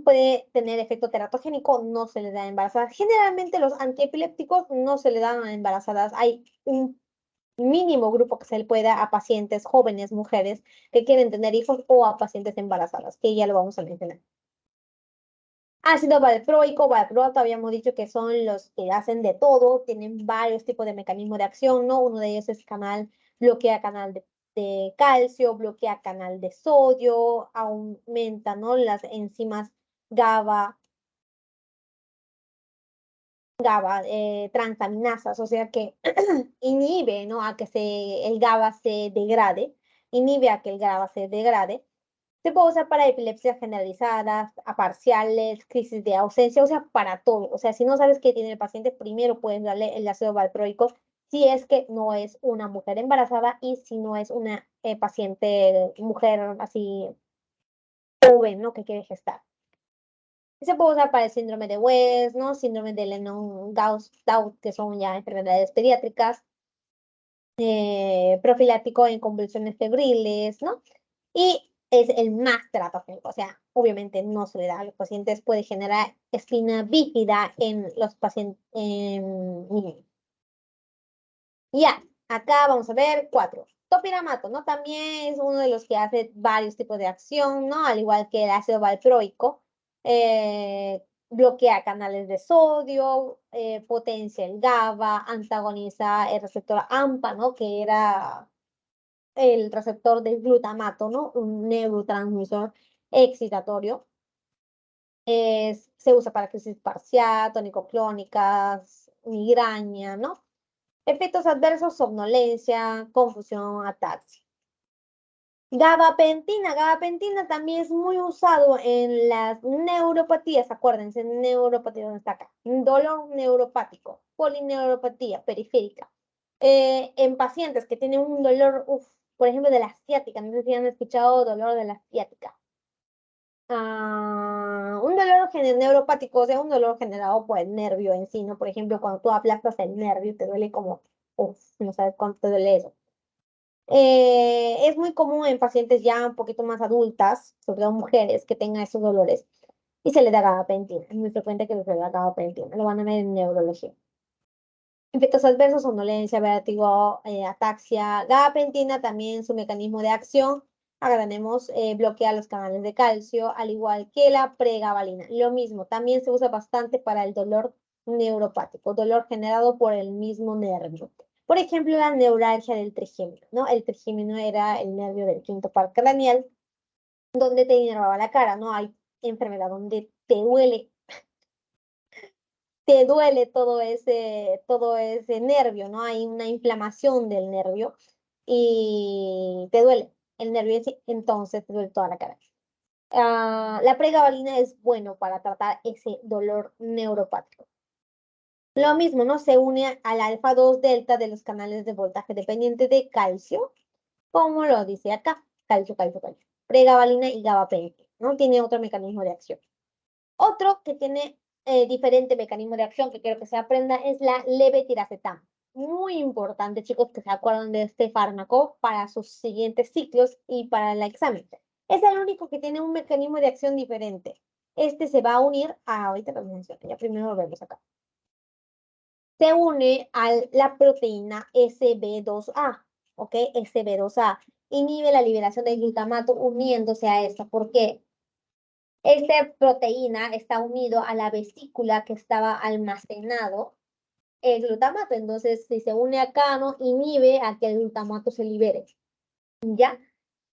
Speaker 1: Puede tener efecto teratogénico, no se le da a embarazadas. Generalmente los antiepilépticos no se le dan a embarazadas. Hay un mínimo grupo que se le puede dar a pacientes jóvenes, mujeres que quieren tener hijos o a pacientes embarazadas, que ya lo vamos a mencionar. Ácido valproico, valproato, habíamos dicho que son los que hacen de todo, tienen varios tipos de mecanismos de acción, ¿no? Uno de ellos es bloquea canal de calcio, bloquea canal de sodio, aumenta, ¿no? Las enzimas GABA, transaminasas, o sea que inhibe, ¿no? A que el GABA se degrade, inhibe a que el GABA se degrade. Se puede usar para epilepsias generalizadas, a parciales, crisis de ausencia, o sea, para todo. O sea, si no sabes qué tiene el paciente, primero puedes darle el ácido valproico si es que no es una mujer embarazada y si no es una paciente, mujer así joven, ¿no? Que quiere gestar. Se puede usar para el síndrome de West, ¿no? Síndrome de Lennon-Gastaut, que son ya enfermedades pediátricas. profiláctico en convulsiones febriles, ¿no? Y es el más teratogénico, o sea, obviamente no se le da a los pacientes, puede generar espina bífida en los pacientes niños. Ya, acá vamos a ver 4. Topiramato, ¿no? También es uno de los que hace varios tipos de acción, ¿no? Al igual que el ácido valproico, bloquea canales de sodio, potencia el GABA, antagoniza el receptor AMPA, ¿no? Que era el receptor del glutamato, ¿no? Un neurotransmisor excitatorio. Se usa para crisis parcial, tónico-clónicas, migraña, ¿no? Efectos adversos, somnolencia, confusión, ataxia. Gabapentina. Gabapentina también es muy usado en las neuropatías, acuérdense, neuropatía, ¿dónde está acá? Dolor neuropático, polineuropatía periférica. En pacientes que tienen un dolor, por ejemplo, de la ciática, no sé si han escuchado dolor de la ciática. Un dolor neuropático, o sea, un dolor generado por el nervio en sí, ¿no? Por ejemplo, cuando tú aplastas el nervio, te duele como, no sabes cuánto te duele eso. Es muy común en pacientes ya un poquito más adultas, sobre todo mujeres, que tengan esos dolores y se le da gabapentina. Es muy frecuente que se le da gabapentina. Lo van a ver en neurología. Efectos adversos, somnolencia, vértigo, ataxia. Gabapentina también su mecanismo de acción. Acá tenemos bloquea los canales de calcio, al igual que la pregabalina. Lo mismo, también se usa bastante para el dolor neuropático, dolor generado por el mismo nervio. Por ejemplo, la neuralgia del trigémino, ¿no? El trigémino era el nervio del quinto par craneal, donde te inervaba la cara, ¿no? Hay enfermedad donde te duele todo ese nervio, ¿no? Hay una inflamación del nervio y te duele el nervio, entonces te duele toda la cara. La pregabalina es bueno para tratar ese dolor neuropático. Lo mismo, ¿no? Se une al alfa 2 delta de los canales de voltaje dependiente de calcio, como lo dice acá, calcio, calcio, calcio. Pregabalina y gabapentina, ¿no? Tiene otro mecanismo de acción. Otro que tiene diferente mecanismo de acción que quiero que se aprenda es la levetiracetam. Muy importante, chicos, que se acuerden de este fármaco para sus siguientes ciclos y para el examen. Es el único que tiene un mecanismo de acción diferente. Este se va a unir ahorita lo menciono, ya primero lo vemos acá. Se une a la proteína SB2A, ¿ok? SB2A. Inhibe la liberación del glutamato uniéndose a esta. ¿Por qué? Esta proteína está unido a la vesícula que estaba almacenado el glutamato. Entonces, si se une acá, ¿no? Inhibe a que el glutamato se libere. ¿Ya?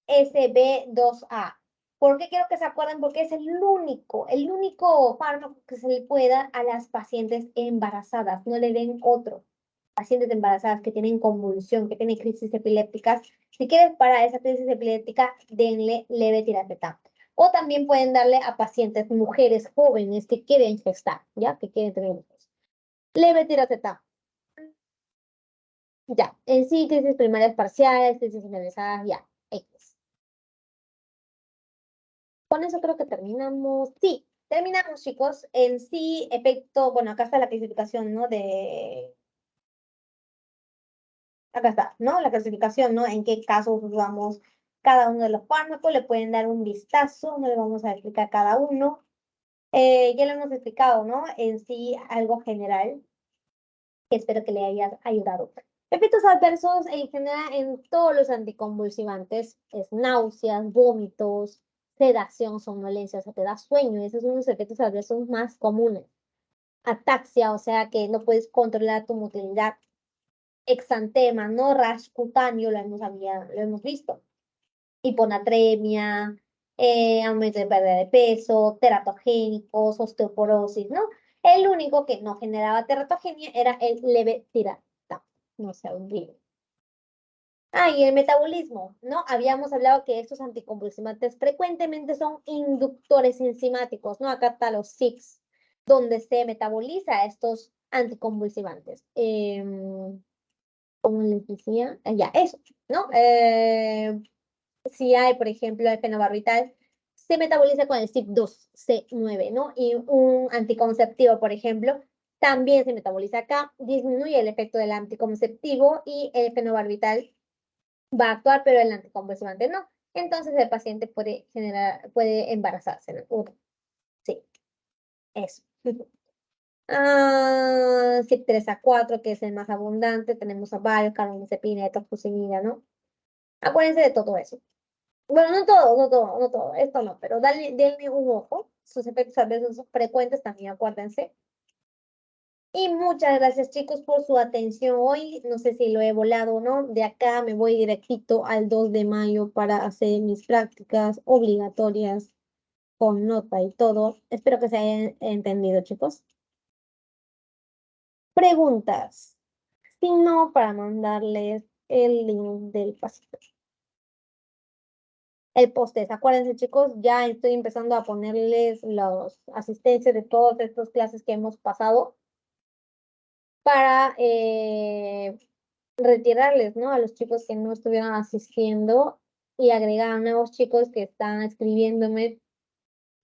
Speaker 1: SB2A. ¿Por qué quiero que se acuerden? Porque es el único fármaco que se le puede dar a las pacientes embarazadas. No le den otro. Pacientes embarazadas que tienen convulsión, que tienen crisis epilépticas. Si quieren para esa crisis epiléptica, denle levetiracetam. O también pueden darle a pacientes, mujeres jóvenes que quieren gestar, ¿ya? Que quieren tener hijos. Levetiracetam. Ya. En sí, crisis primarias parciales, crisis generalizadas, ya. X. Con eso creo que terminamos. Sí, terminamos, chicos. En sí, efecto, bueno, acá está la clasificación, ¿no? Acá está, ¿no? La clasificación, ¿no? En qué casos usamos cada uno de los fármacos. Le pueden dar un vistazo, no le vamos a explicar cada uno. Ya lo hemos explicado, ¿no? En sí, algo general. Espero que le haya ayudado. Efectos adversos en general en todos los anticonvulsivantes es náuseas, vómitos, sedación, somnolencia, o sea, te da sueño. Esos son los efectos adversos más comunes. Ataxia, o sea, que no puedes controlar tu motilidad. Exantema, ¿no? Rash cutáneo, lo hemos visto. Hiponatremia, aumento de pérdida de peso, teratogénicos, osteoporosis, ¿no? El único que no generaba teratogenia era el levetiracetam. No se olviden. Y el metabolismo, ¿no? Habíamos hablado que estos anticonvulsivantes frecuentemente son inductores enzimáticos, ¿no? Acá está los SIX, donde se metaboliza estos anticonvulsivantes. Como les decía, ya, eso, ¿no? Si hay, por ejemplo, el fenobarbital, se metaboliza con el CYP2C9, ¿no? Y un anticonceptivo, por ejemplo, también se metaboliza acá, disminuye el efecto del anticonceptivo y el fenobarbital va a actuar, pero el anticonvulsivante no. Entonces el paciente puede embarazarse, ¿no? Sí, eso. CYP3A4, que es el más abundante, tenemos a carbamazepina, etoposide, ¿no? Acuérdense de todo eso. Bueno, no todo, esto no, pero denle un ojo. Sus efectos adversos frecuentes también, acuérdense. Y muchas gracias, chicos, por su atención hoy. No sé si lo he volado o no. De acá me voy directito al 2 de mayo para hacer mis prácticas obligatorias con nota y todo. Espero que se hayan entendido, chicos. Preguntas. Si no, para mandarles el link del pasito. El post-test. Acuérdense, chicos, ya estoy empezando a ponerles los asistencias de todas estas clases que hemos pasado para retirarles, ¿no? A los chicos que no estuvieron asistiendo y agregar a nuevos chicos que están escribiéndome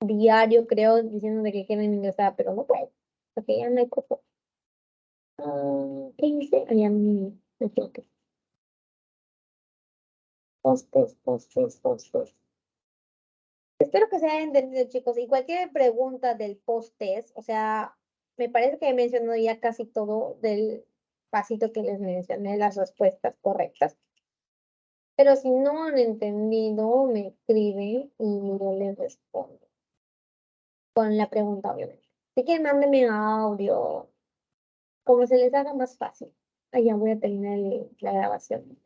Speaker 1: diario, creo, diciéndome que quieren ingresar, pero no pueden, porque ya no hay cupo. ¿Qué hice? Ya me equivoqué. Post-test. Espero que se hayan entendido, chicos. Y cualquier pregunta del post-test, o sea, me parece que he mencionado ya casi todo del pasito que les mencioné, las respuestas correctas. Pero si no han entendido, me escriben y yo les respondo. Con la pregunta, obviamente. Si quieren, mándenme audio, como se les haga más fácil. Ya voy a terminar la grabación.